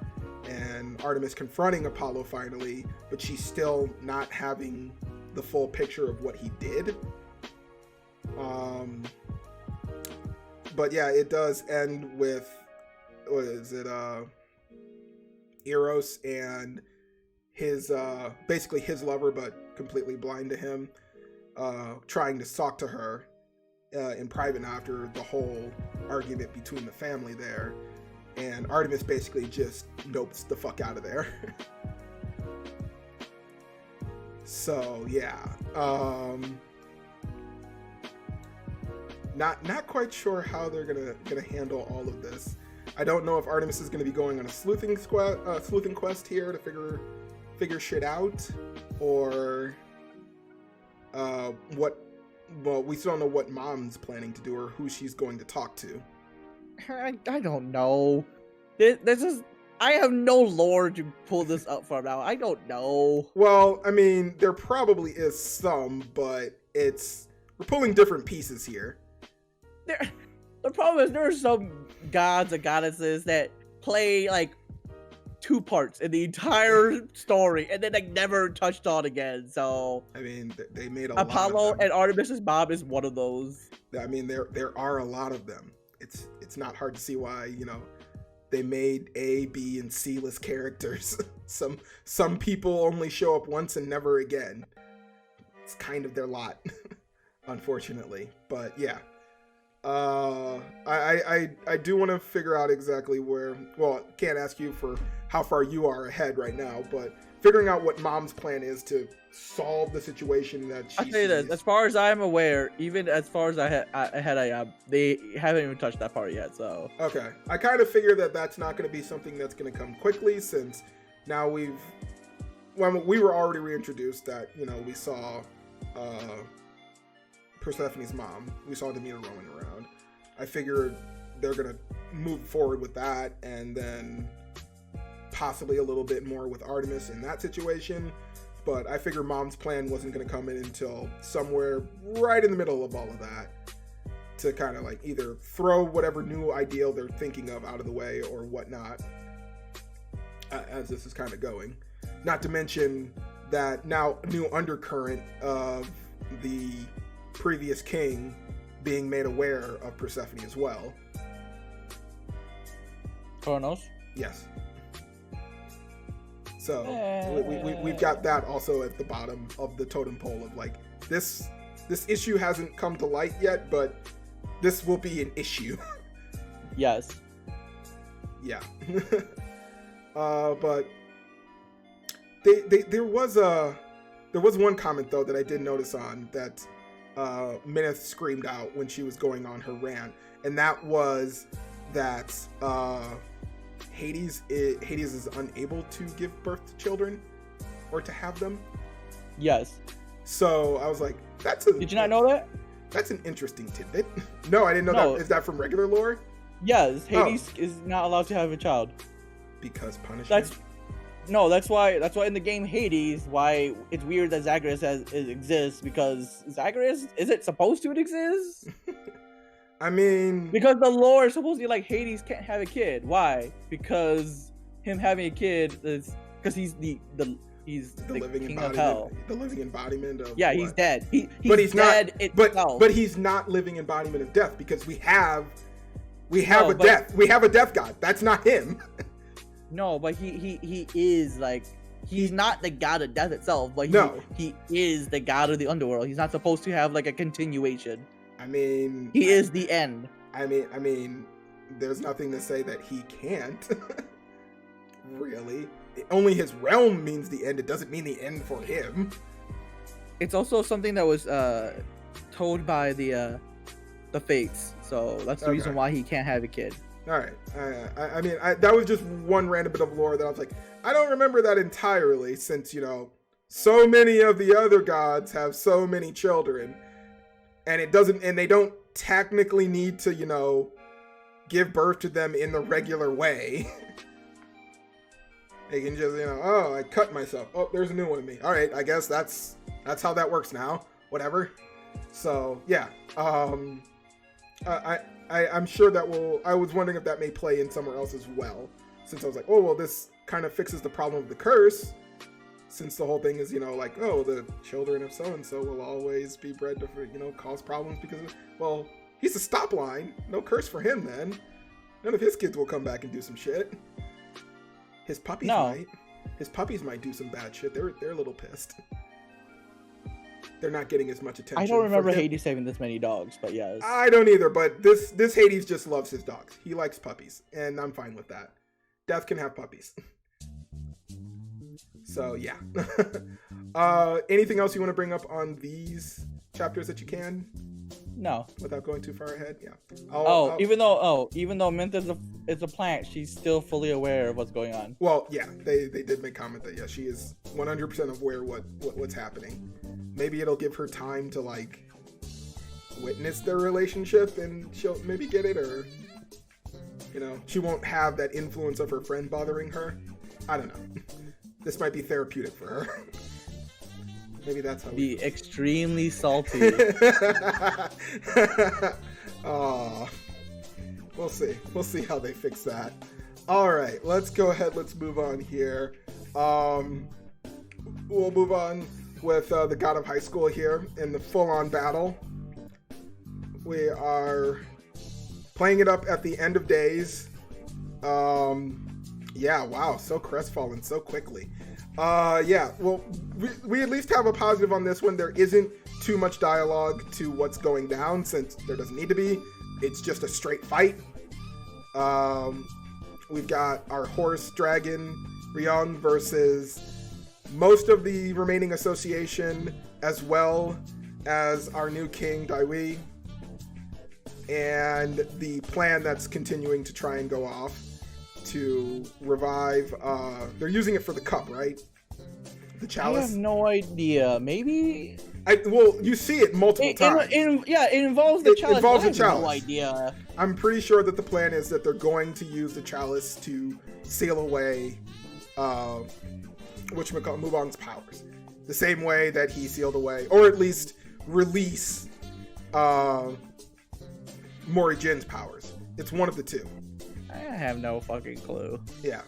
Speaker 2: and Artemis confronting Apollo finally, but she's still not having the full picture of what he did. But yeah, it does end with, what is it, Eros and his basically his lover, but completely blind to him, trying to talk to her in private after the whole argument between the family there, and Artemis basically just nopes the fuck out of there. So yeah, not quite sure how they're gonna handle all of this. I don't know if Artemis is gonna be going on a sleuthing quest here to figure shit out, or what. Well, we still don't know what Mom's planning to do or who she's going to talk to.
Speaker 3: I don't know. This is. I have no lore to pull this up from now. I don't know.
Speaker 2: Well, I mean, there probably is some, but it's pulling different pieces here.
Speaker 3: The problem is there are some gods and goddesses that play like 2 parts in the entire story and then like never touched on again. So
Speaker 2: I mean, they made a
Speaker 3: Apollo
Speaker 2: lot of them.
Speaker 3: and Artemis's mom is one of those.
Speaker 2: I mean, there are a lot of them. It's not hard to see why, you know, they made A, B, and C-list characters. Some people only show up once and never again. It's kind of their lot, unfortunately. But yeah. I do want to figure out exactly where, well, can't ask you for how far you are ahead right now, but figuring out what Mom's plan is to solve the situation that she
Speaker 3: I'll tell you this,
Speaker 2: sees.
Speaker 3: as far as I'm aware, even as far as ahead I am, they haven't even touched that part yet, so.
Speaker 2: Okay, I kind of figure that that's not going to be something that's going to come quickly, since now we were already reintroduced that, you know, we saw Persephone's mom. We saw Demeter roaming around. I figured they're gonna move forward with that, and then possibly a little bit more with Artemis in that situation. But I figure Mom's plan wasn't gonna come in until somewhere right in the middle of all of that, to kind of like either throw whatever new ideal they're thinking of out of the way or whatnot, as this is kind of going. Not to mention that now new undercurrent of the previous king being made aware of Persephone as well.
Speaker 3: Kronos?
Speaker 2: Yes. So we've got that also at the bottom of the totem pole of like this issue hasn't come to light yet, but this will be an issue.
Speaker 3: Yes.
Speaker 2: Yeah. But there was one comment though that I did notice on that Minith screamed out when she was going on her rant, and that was that Hades is unable to give birth to children or to have them.
Speaker 3: Yes.
Speaker 2: So I was like,
Speaker 3: Did you not know that?
Speaker 2: That's an interesting tidbit. No, I didn't know
Speaker 3: No.
Speaker 2: that. Is that from regular lore?
Speaker 3: Yes, Hades is not allowed to have a child.
Speaker 2: Because punishment.
Speaker 3: That's why in the game Hades, why it's weird that Zagreus exists, because Zagreus, is it supposed to exist?
Speaker 2: I mean,
Speaker 3: because the lore is supposed to be like Hades can't have a kid. Why? Because him having a kid is because he's the
Speaker 2: living
Speaker 3: king
Speaker 2: embodiment,
Speaker 3: of hell.
Speaker 2: the living embodiment of
Speaker 3: Yeah,
Speaker 2: what?
Speaker 3: he's dead. He's
Speaker 2: dead
Speaker 3: itself.
Speaker 2: but he's not living embodiment of death, because we have a death god. That's not him.
Speaker 3: No, but he is like, he's not the god of death itself, but he is the god of the underworld. He's not supposed to have like a continuation.
Speaker 2: I mean,
Speaker 3: he is the end.
Speaker 2: I mean, there's nothing to say that he can't. Really, only his realm means the end. It doesn't mean the end for him.
Speaker 3: It's also something that was told by the Fates, so that's the reason why he can't have a kid.
Speaker 2: All right. I mean, that was just one random bit of lore that I was like, I don't remember that entirely, since, you know, so many of the other gods have so many children, and they don't technically need to, you know, give birth to them in the regular way. They can just, you know, oh, I cut myself. Oh, there's a new one of me. All right, I guess that's how that works now. Whatever. So yeah. I'm sure that I was wondering if that may play in somewhere else as well, since I was like, oh, well, this kind of fixes the problem of the curse, since the whole thing is, you know, like, oh, the children of so-and-so will always be bred to, you know, cause problems because of, well, he's a stop line. No curse for him then. None of his kids will come back and do some shit. His puppies might. His puppies might do some bad shit. They're a little pissed. They're not getting as much attention.
Speaker 3: I don't remember Hades saving this many dogs, but yes.
Speaker 2: I don't either, but this Hades just loves his dogs. He likes puppies, and I'm fine with that. Death can have puppies. So, yeah. Anything else you want to bring up on these chapters that you can?
Speaker 3: No.
Speaker 2: Without going too far ahead? Yeah.
Speaker 3: Even though Minth is a plant, she's still fully aware of what's going on.
Speaker 2: Well, yeah, they did make comment that, yeah, she is 100% aware what's happening. Maybe it'll give her time to, like, witness their relationship, and she'll maybe get it, or, you know, she won't have that influence of her friend bothering her. I don't know. This might be therapeutic for her. Maybe that's how
Speaker 3: Be extremely salty.
Speaker 2: We'll see. We'll see how they fix that. All right, let's go ahead. Let's move on here. We'll move on with the God of High School here in the full-on battle. We are playing it up at the end of days. Yeah, wow, so crestfallen so quickly. Yeah, well, we at least have a positive on this one. There isn't too much dialogue to what's going down, since there doesn't need to be. It's just a straight fight. We've got our horse dragon Ryung versus most of the remaining association, as well as our new king W.E.B.T.O.O.N, and the plan that's continuing to try and go off to revive. They're using it for the cup, right? The chalice.
Speaker 3: I have no idea. Maybe.
Speaker 2: Well, you see it multiple times.
Speaker 3: Yeah, it involves the chalice.
Speaker 2: Involves
Speaker 3: I
Speaker 2: the chalice.
Speaker 3: No idea.
Speaker 2: I'm pretty sure that the plan is that they're going to use the chalice to seal away, Mookhyang's powers, the same way that he sealed away, or at least release, Mori Jin's powers. It's one of the two.
Speaker 3: I have no fucking clue.
Speaker 2: Yeah,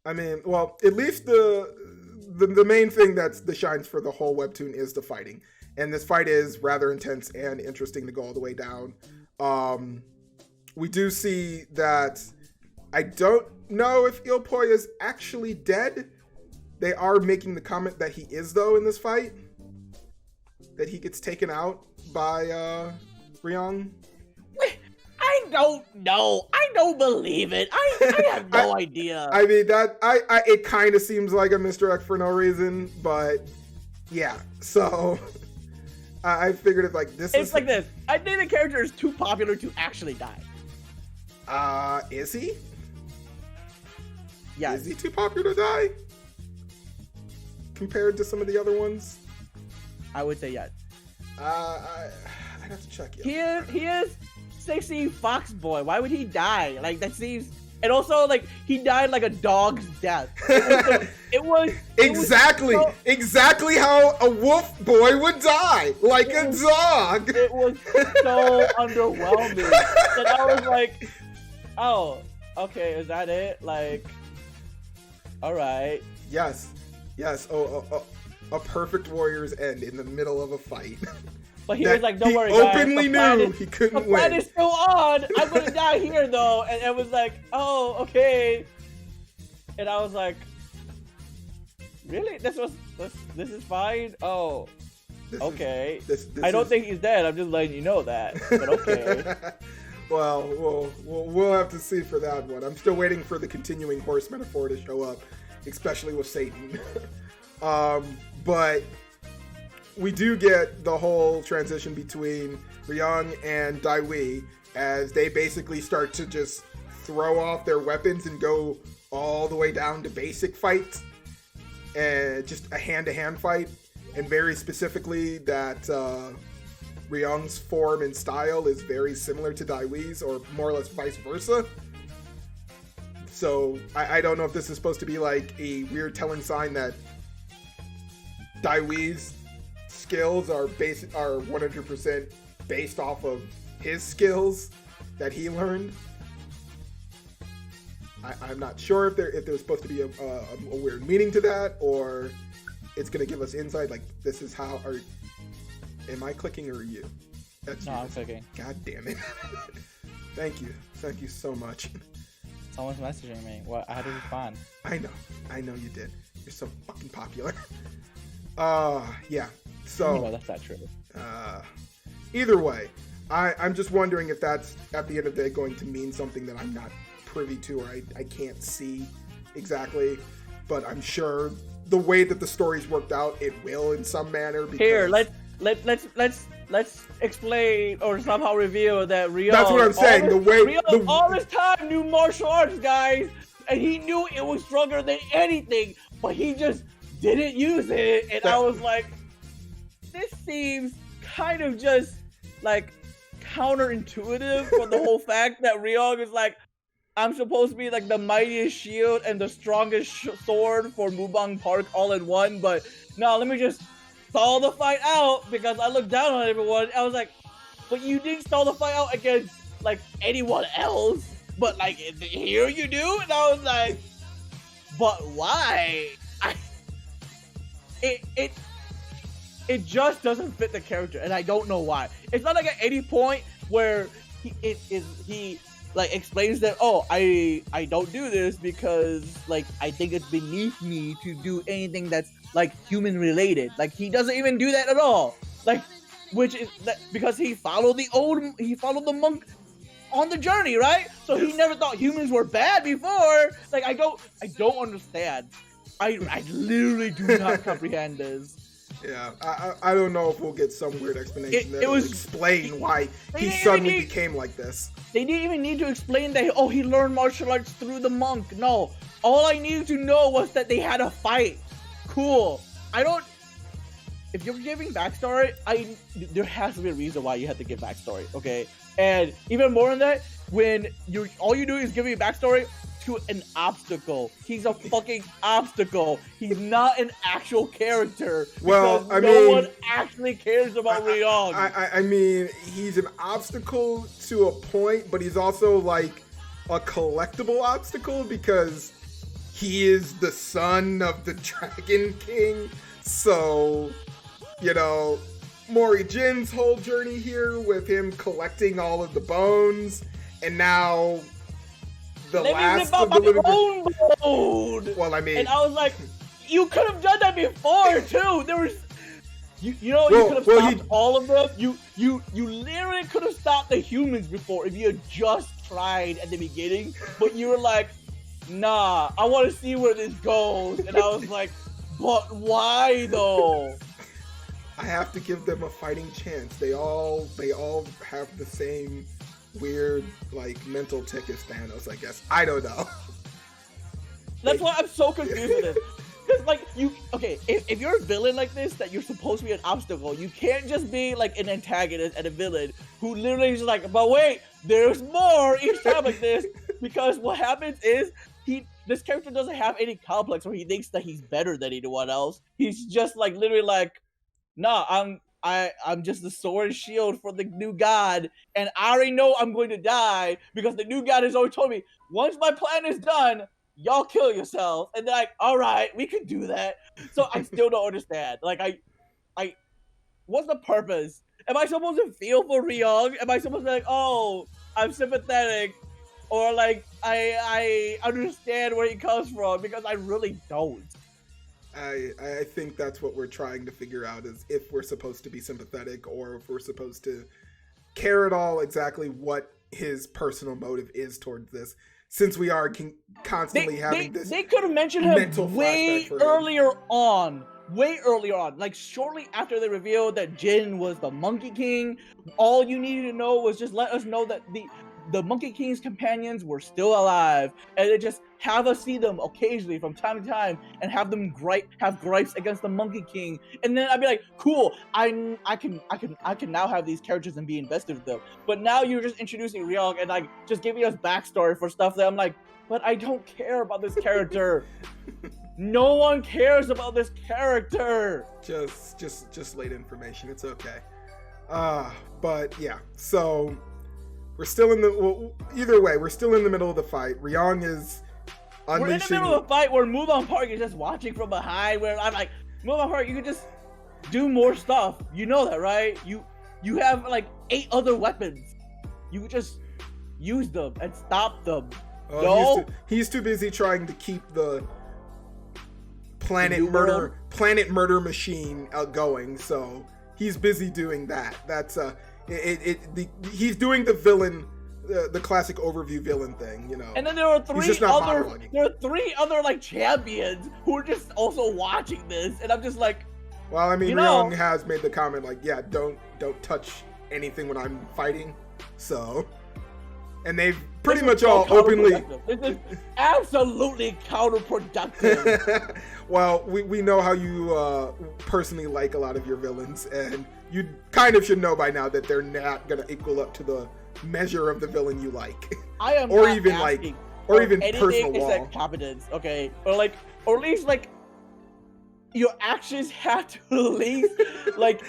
Speaker 2: I mean, well, at least the main thing that shines for the whole webtoon is the fighting, and this fight is rather intense and interesting to go all the way down. We do see that I don't know if Il-poi is actually dead. They are making the comment that he is, though, in this fight, that he gets taken out by Ryung.
Speaker 3: I don't know. I don't believe it. I have no idea.
Speaker 2: I mean, that it kind of seems like a misdirect for no reason, but yeah. So I figured it's like this.
Speaker 3: It's like this. I think the character is too popular to actually die.
Speaker 2: Is he?
Speaker 3: Yeah.
Speaker 2: Is he too popular to die compared to some of the other ones?
Speaker 3: I would say yes.
Speaker 2: I'd have to check.
Speaker 3: He is sexy fox boy. Why would he die? Like, that seems. And also, like, he died like a dog's death. It was
Speaker 2: exactly how a wolf boy would die, like a dog.
Speaker 3: It was so underwhelming that I was like, oh, okay, is that it? Like, all right.
Speaker 2: Yes. Oh, a perfect warrior's end in the middle of a fight.
Speaker 3: But he was like, don't worry,
Speaker 2: guys. He openly knew he couldn't win.
Speaker 3: The plan is still on. I'm going to die here, though. And it was like, oh, okay. And I was like, really? This is fine? Oh, okay. I don't think he's dead. I'm just letting you know that. But okay.
Speaker 2: Well, we'll have to see for that one. I'm still waiting for the continuing horse metaphor to show up, especially with Satan. But we do get the whole transition between Ryung and W.E.B.T.O.O.N as they basically start to just throw off their weapons and go all the way down to basic fights, and just a hand-to-hand fight. And very specifically that Ryung's form and style is very similar to W.E.B.T.O.O.N's, or more or less vice versa. So I don't know if this is supposed to be like a weird telling sign that W.E.B.T.O.N's skills are 100% based off of his skills that he learned. I'm not sure if there's supposed to be a weird meaning to that, or it's going to give us insight, like this is how. Am I clicking or are you?
Speaker 3: No, I'm clicking.
Speaker 2: God damn it. Thank you so much.
Speaker 3: Someone's messaging me. What? I had to respond.
Speaker 2: I know you did. You're so fucking popular. Yeah. So
Speaker 3: no, that's not true.
Speaker 2: Either way, I'm just wondering if that's at the end of the day going to mean something that I'm not privy to, or I can't see exactly. But I'm sure the way that the story's worked out, it will in some manner. Because
Speaker 3: here, let's explain or somehow reveal that Ryung.
Speaker 2: That's what I'm saying.
Speaker 3: Ryung all this time knew martial arts, guys, and he knew it was stronger than anything, but he just didn't use it. And I was like, this seems kind of just like counterintuitive for the whole fact that Ryung is like, I'm supposed to be like the mightiest shield and the strongest sword for Mubang Park all in one, but no, let me just stall the fight out because I looked down on everyone. I was like, but you didn't stall the fight out against like anyone else. But like here you do, and I was like, but why? It just doesn't fit the character, and I don't know why. It's not like at any point where he like explains that, oh, I don't do this because like I think it's beneath me to do anything that's like human related. Like he doesn't even do that at all. Like, which is that because he followed the monk on the journey, right? So he never thought humans were bad before. Like I don't understand. I literally do not comprehend this.
Speaker 2: Yeah, I don't know if we'll get some weird explanation that will explain why he suddenly became like this.
Speaker 3: They didn't even need to explain that, oh, he learned martial arts through the monk. No, all I needed to know was that they had a fight. Cool. If you're giving backstory, there has to be a reason why you have to give backstory, okay? And even more than that, when all you do is give me a backstory to an obstacle. He's a fucking obstacle. He's not an actual character.
Speaker 2: Well,
Speaker 3: no one actually cares about Ryong.
Speaker 2: I mean, he's an obstacle to a point, but he's also like a collectible obstacle because he is the son of the Dragon King. So, you know, Mori Jin's whole journey here with him collecting all of the bones, and now the last of the little
Speaker 3: bone.
Speaker 2: Well, I mean,
Speaker 3: and I was like, you could have done that before too. There was, you could have stopped all of them. You literally could have stopped the humans before if you had just tried at the beginning. But you were like, nah, I want to see where this goes. And I was like, but why though?
Speaker 2: I have to give them a fighting chance. They all have the same weird like mental tick as Thanos, I guess. I don't know.
Speaker 3: That's why I'm so confused with this. Because like if you're a villain like this, that you're supposed to be an obstacle, you can't just be like an antagonist and a villain who literally is like, but wait, there's more each time like this. Because what happens is this character doesn't have any complex where he thinks that he's better than anyone else. He's just like literally like, nah, I'm just the sword and shield for the new god, and I already know I'm going to die because the new god has already told me, once my plan is done, y'all kill yourselves. And they're like, all right, we can do that. So I still don't understand. Like, I what's the purpose? Am I supposed to feel for Ryong? Am I supposed to be like, oh, I'm sympathetic? Or like, I understand where he comes from? Because I really don't.
Speaker 2: I think that's what we're trying to figure out, is if we're supposed to be sympathetic or if we're supposed to care at all exactly what his personal motive is towards this, since we are constantly having this.
Speaker 3: They could have mentioned him way earlier on, like shortly after they revealed that Jin was the Monkey King. All you needed to know was just let us know that the Monkey King's companions were still alive, and they just have us see them occasionally from time to time and have them have gripes against the Monkey King, and then I'd be like, cool, I can now have these characters and be invested with them. But now you're just introducing Ryong and like just giving us backstory for stuff that I'm like, but I don't care about this character. No one cares about this character.
Speaker 2: Just late information. It's okay. But yeah, so we're still in either way, we're still in the middle of the fight. Ryong is unleashing.
Speaker 3: We're in the middle of a fight where Mookhyang Park is just watching from behind, where I'm like, Mookhyang Park, you could just do more stuff. You know that, right? You have like 8 other weapons. You could just use them and stop them. No?
Speaker 2: He's too busy trying to keep the planet murder machine going, so he's busy doing that. That's he's doing the villain, the classic overview villain thing, you know.
Speaker 3: And then there are 3 other like champions who are just also watching this, and I'm just like,
Speaker 2: well, I mean, Ryong has made the comment like, yeah, don't touch anything when I'm fighting, so. And they've pretty much all openly.
Speaker 3: This is absolutely counterproductive.
Speaker 2: Well, we know how you personally like a lot of your villains, and you kind of should know by now that they're not gonna equal up to the measure of the villain you like.
Speaker 3: I am
Speaker 2: or
Speaker 3: not
Speaker 2: even
Speaker 3: asking
Speaker 2: like, or even
Speaker 3: anything
Speaker 2: personal
Speaker 3: except competence, okay? Or at least like your actions have to at least like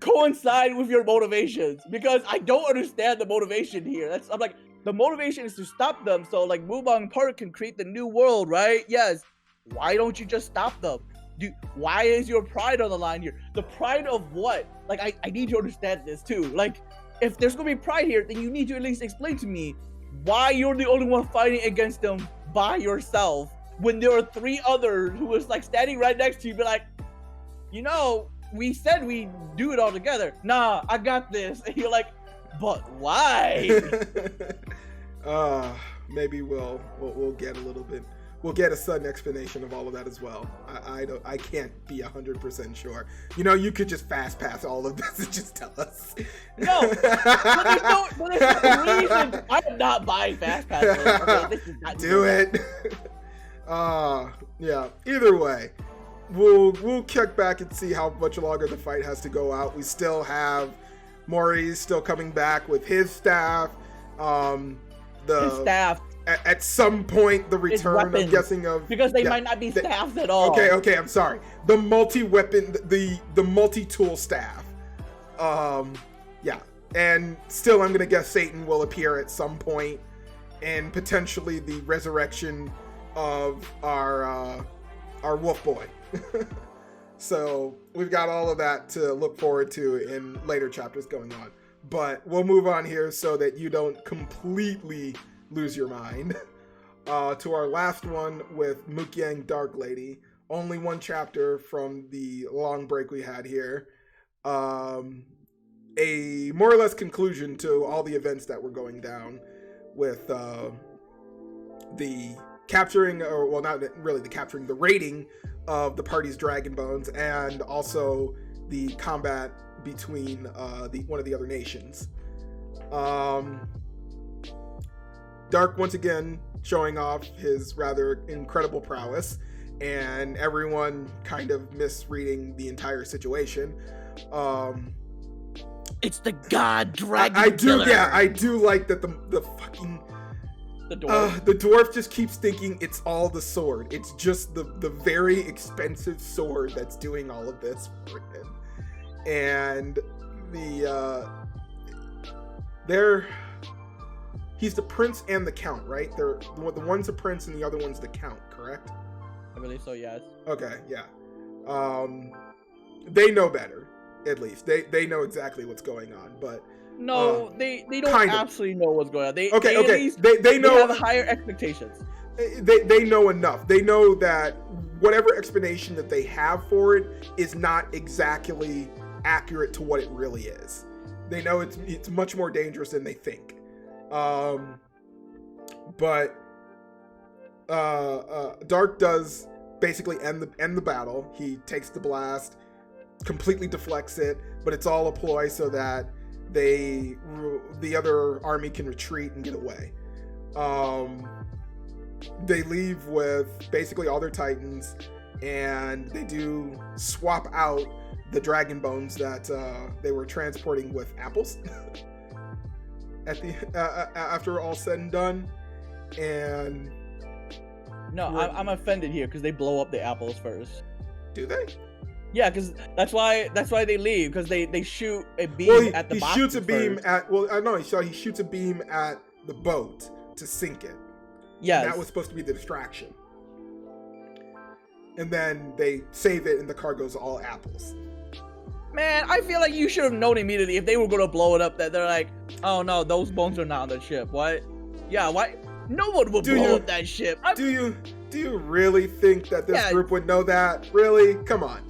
Speaker 3: coincide with your motivations, because I don't understand the motivation here. I'm like, the motivation is to stop them so like Mookhyang Park can create the new world, right? Yes. Why don't you just stop them? Why is your pride on the line here? The pride of what? Like, I need to understand this too. Like, if there's gonna be pride here, then you need to at least explain to me why you're the only one fighting against them by yourself when there are 3 others who was like standing right next to you, be like, you know, we said we do it all together. Nah, I got this. And you're like, but why?
Speaker 2: Maybe we'll get a little bit. We'll get a sudden explanation of all of that as well. I can't be 100% sure. You know, you could just fast pass all of this and just tell us.
Speaker 3: No, but there's no reason. I am not buying fast passes. Okay, this is not
Speaker 2: do it. Yeah. Either way, we'll check back and see how much longer the fight has to go out. We still have Mori's still coming back with his staff.
Speaker 3: His staff.
Speaker 2: At some point, the return, I'm guessing, of...
Speaker 3: Because they might not be staffs at all.
Speaker 2: Okay, I'm sorry. The multi-weapon, the multi-tool staff. Yeah. And still, I'm going to guess Satan will appear at some point, and potentially the resurrection of our wolf boy. So, we've got all of that to look forward to in later chapters going on. But we'll move on here so that you don't completely lose your mind. To our last one with Mookhyang Dark Lady. Only one chapter from the long break we had here. A more or less conclusion to all the events that were going down with the capturing, or well, not really the capturing, the raiding of the party's dragon bones, and also the combat between one of the other nations. Dark once again showing off his rather incredible prowess, and everyone kind of misreading the entire situation.
Speaker 3: It's the god dragon.
Speaker 2: I do like that the fucking
Speaker 3: the dwarf.
Speaker 2: The dwarf just keeps thinking it's all the sword. It's just the very expensive sword that's doing all of this for him. And he's the prince and the count, right? The one's the prince and the other one's the count, correct?
Speaker 3: I believe so, yes.
Speaker 2: Okay, yeah. They know better, at least. They know exactly what's going on, but
Speaker 3: no, they don't absolutely know what's going on. They know
Speaker 2: they
Speaker 3: have higher expectations.
Speaker 2: They know enough. They know that whatever explanation that they have for it is not exactly accurate to what it really is. They know it's much more dangerous than they think. But Dark does basically end the battle. He takes the blast, completely deflects it, but it's all a ploy so that the other army can retreat and get away. They leave with basically all their titans, and they do swap out the dragon bones that they were transporting with apples at the after all said and done. And
Speaker 3: no, I'm offended here because they blow up the apples first.
Speaker 2: Do they?
Speaker 3: Yeah, because that's why they leave, because they shoot a beam at the boxes.
Speaker 2: He shoots a beam
Speaker 3: first.
Speaker 2: at. Well, I know he shoots a beam at the boat to sink it.
Speaker 3: Yes.
Speaker 2: That was supposed to be the distraction. And then they save it, and the cargo's all apples.
Speaker 3: Man, I feel like you should have known immediately if they were gonna blow it up that they're like, oh no, those bones are not on the ship. What? Yeah, why? No one would blow up that ship. Do
Speaker 2: you really think that this group would know that? Really? Come on.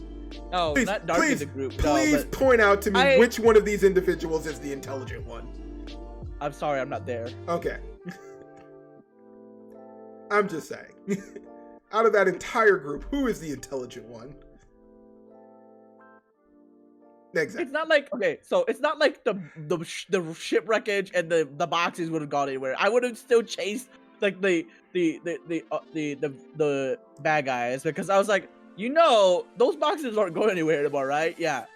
Speaker 3: Oh, please, not Dark in the group.
Speaker 2: Please point out to me which one of these individuals is the intelligent one.
Speaker 3: I'm sorry, I'm not there.
Speaker 2: Okay. I'm just saying. Out of that entire group, who is the intelligent one? Exactly.
Speaker 3: It's not like it's not like the ship wreckage and the boxes would have gone anywhere. I would have still chased like the bad guys, because I was like, you know, those boxes aren't going anywhere anymore, right? Yeah,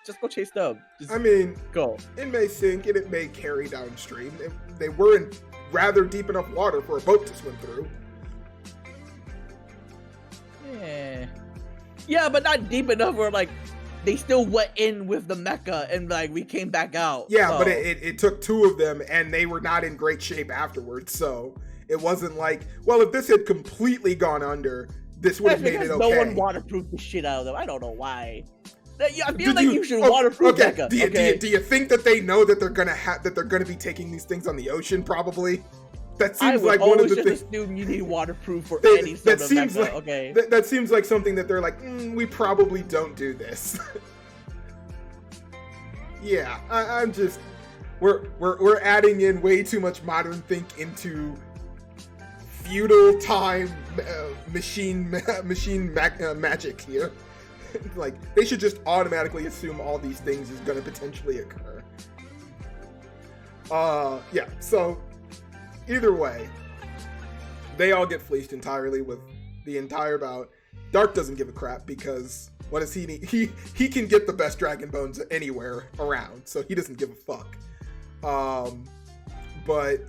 Speaker 3: just go chase them.
Speaker 2: I mean,
Speaker 3: go.
Speaker 2: It may sink and it may carry downstream. They were in rather deep enough water for a boat to swim through.
Speaker 3: Yeah. Yeah, but not deep enough where like they still went in with the mecha and like we came back out.
Speaker 2: Yeah,
Speaker 3: so.
Speaker 2: but it took two of them and they were not in great shape afterwards. So it wasn't like, well, if this had completely gone under, this would have made it okay.
Speaker 3: No one waterproofed the shit out of them. I don't know why. I feel like you should waterproof mecha.
Speaker 2: Do you think that they know that they're gonna be taking these things on the ocean? Probably. That seems like one of the things.
Speaker 3: Assume you need waterproof for any sort of mecha.
Speaker 2: Like,
Speaker 3: okay.
Speaker 2: That seems like something that they're like, we probably don't do this. Yeah, I'm just we're adding in way too much modern think into feudal time machine magic here. Like they should just automatically assume all these things is going to potentially occur. Yeah. So either way, they all get fleeced entirely with the entire bout. Dark doesn't give a crap because what does he need? He can get the best dragon bones anywhere around, so he doesn't give a fuck. But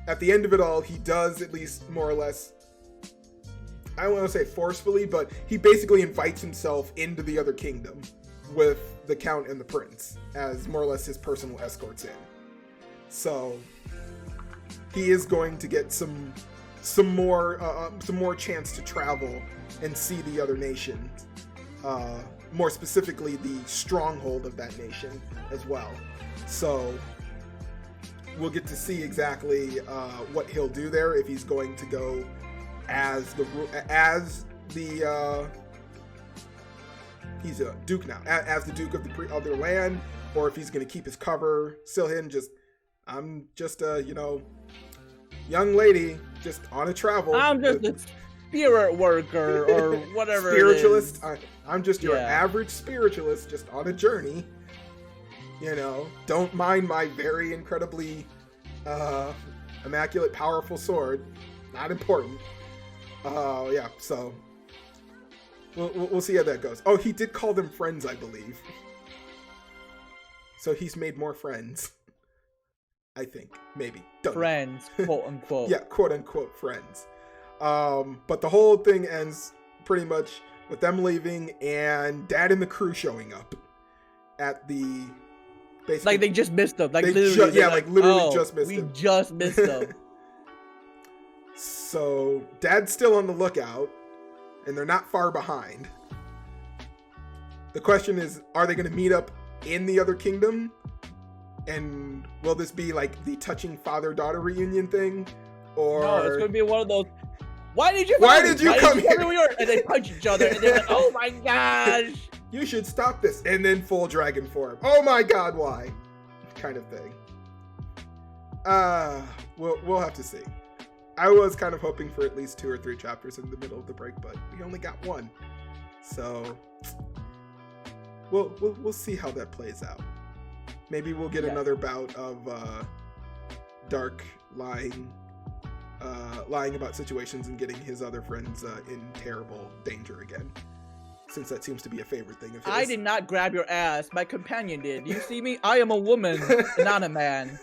Speaker 2: at the end of it all, he does at least more or less, I don't want to say forcefully, but he basically invites himself into the other kingdom with the Count and the Prince as more or less his personal escorts in. So he is going to get some more chance to travel and see the other nations, more specifically the stronghold of that nation as well. So we'll get to see exactly what he'll do there, if he's going to go as he's a duke now, as the duke of their land, or if he's going to keep his cover still hidden. I'm just a young lady just on a travel.
Speaker 3: I'm just a spirit worker or whatever.
Speaker 2: Spiritualist. I'm just your average spiritualist, just on a journey. Don't mind my very incredibly immaculate, powerful sword. Not important. Yeah. So we'll see how that goes. Oh, he did call them friends, I believe. So he's made more friends. I think, maybe.
Speaker 3: Friends, quote unquote.
Speaker 2: Yeah, quote unquote friends. But the whole thing ends pretty much with them leaving and Dad and the crew showing up at the. Basically,
Speaker 3: like they just missed them. Like
Speaker 2: literally just missed them.
Speaker 3: We just missed them.
Speaker 2: So Dad's still on the lookout, and they're not far behind. The question is, are they going to meet up in the other kingdom? And will this be like the touching father-daughter reunion thing? Or
Speaker 3: no, it's going to be one of those. Why did you
Speaker 2: come here?
Speaker 3: And they punch each other, and they're like, "Oh my gosh!
Speaker 2: You should stop this!" And then full dragon form. Oh my god, why? Kind of thing. We'll have to see. I was kind of hoping for at least 2 or 3 chapters in the middle of the break, but we only got 1. So we'll see how that plays out. Maybe we'll get another bout of Dark lying about situations and getting his other friends in terrible danger again, since that seems to be a favorite thing of his.
Speaker 3: I did not grab your ass. My companion did. Do you see me? I am a woman, not a man.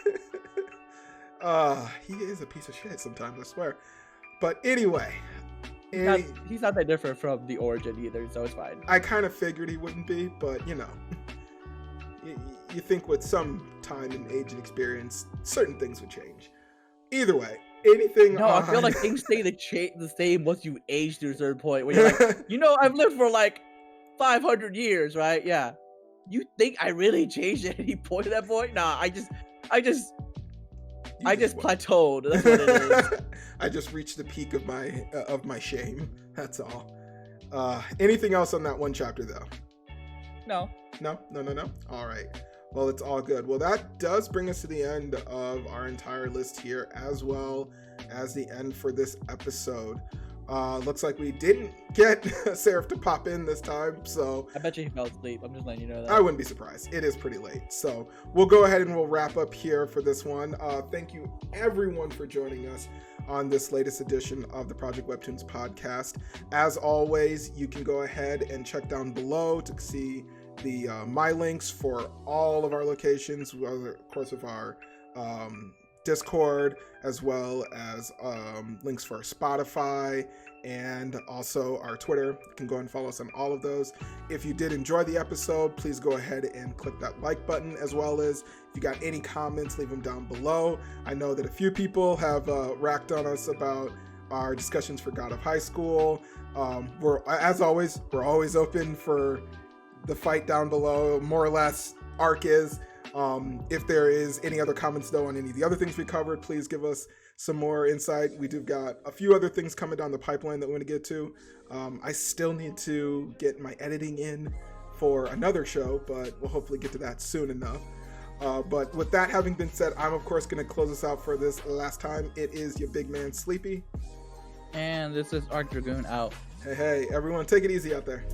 Speaker 2: He is a piece of shit sometimes, I swear. But anyway.
Speaker 3: He's not that different from the origin either, so it's fine.
Speaker 2: I kind of figured he wouldn't be, but you think with some time and age and experience, certain things would change. Either way, anything.
Speaker 3: No, I feel like things stay the same once you age to a certain point. Where you're like, I've lived for like 500 years, right? Yeah. You think I really changed at any point at that point? Nah, I just plateaued. That's what it is.
Speaker 2: I just reached the peak of my shame. That's all. Anything else on that one chapter though?
Speaker 3: No. All right.
Speaker 2: Well, it's all good. Well, that does bring us to the end of our entire list here, as well as the end for this episode. Looks like we didn't get Seraph to pop in this time, so
Speaker 3: I bet you he fell asleep. I'm just letting you know that.
Speaker 2: I wouldn't be surprised. It is pretty late, so we'll go ahead and we'll wrap up here for this one. Thank you everyone for joining us on this latest edition of the Project Webtoons podcast. As always, you can go ahead and check down below to see the my links for all of our locations, of course, of our Discord, as well as links for our Spotify and also our Twitter. You can go and follow us on all of those. If you did enjoy the episode, please go ahead and click that like button, as well as if you got any comments, leave them down below. I know that a few people have racked on us about our discussions for God of High School. As always, we're always open for the fight down below, more or less. Arc is. If there is any other comments though on any of the other things we covered, please give us some more insight. We do got a few other things coming down the pipeline that we want to get to. I still need to get my editing in for another show, but we'll hopefully get to that soon enough. But with that having been said, I'm of course going to close us out for this last time. It is your big man Sleepy.
Speaker 3: And this is Arc Dragoon out.
Speaker 2: Hey, everyone, take it easy out there.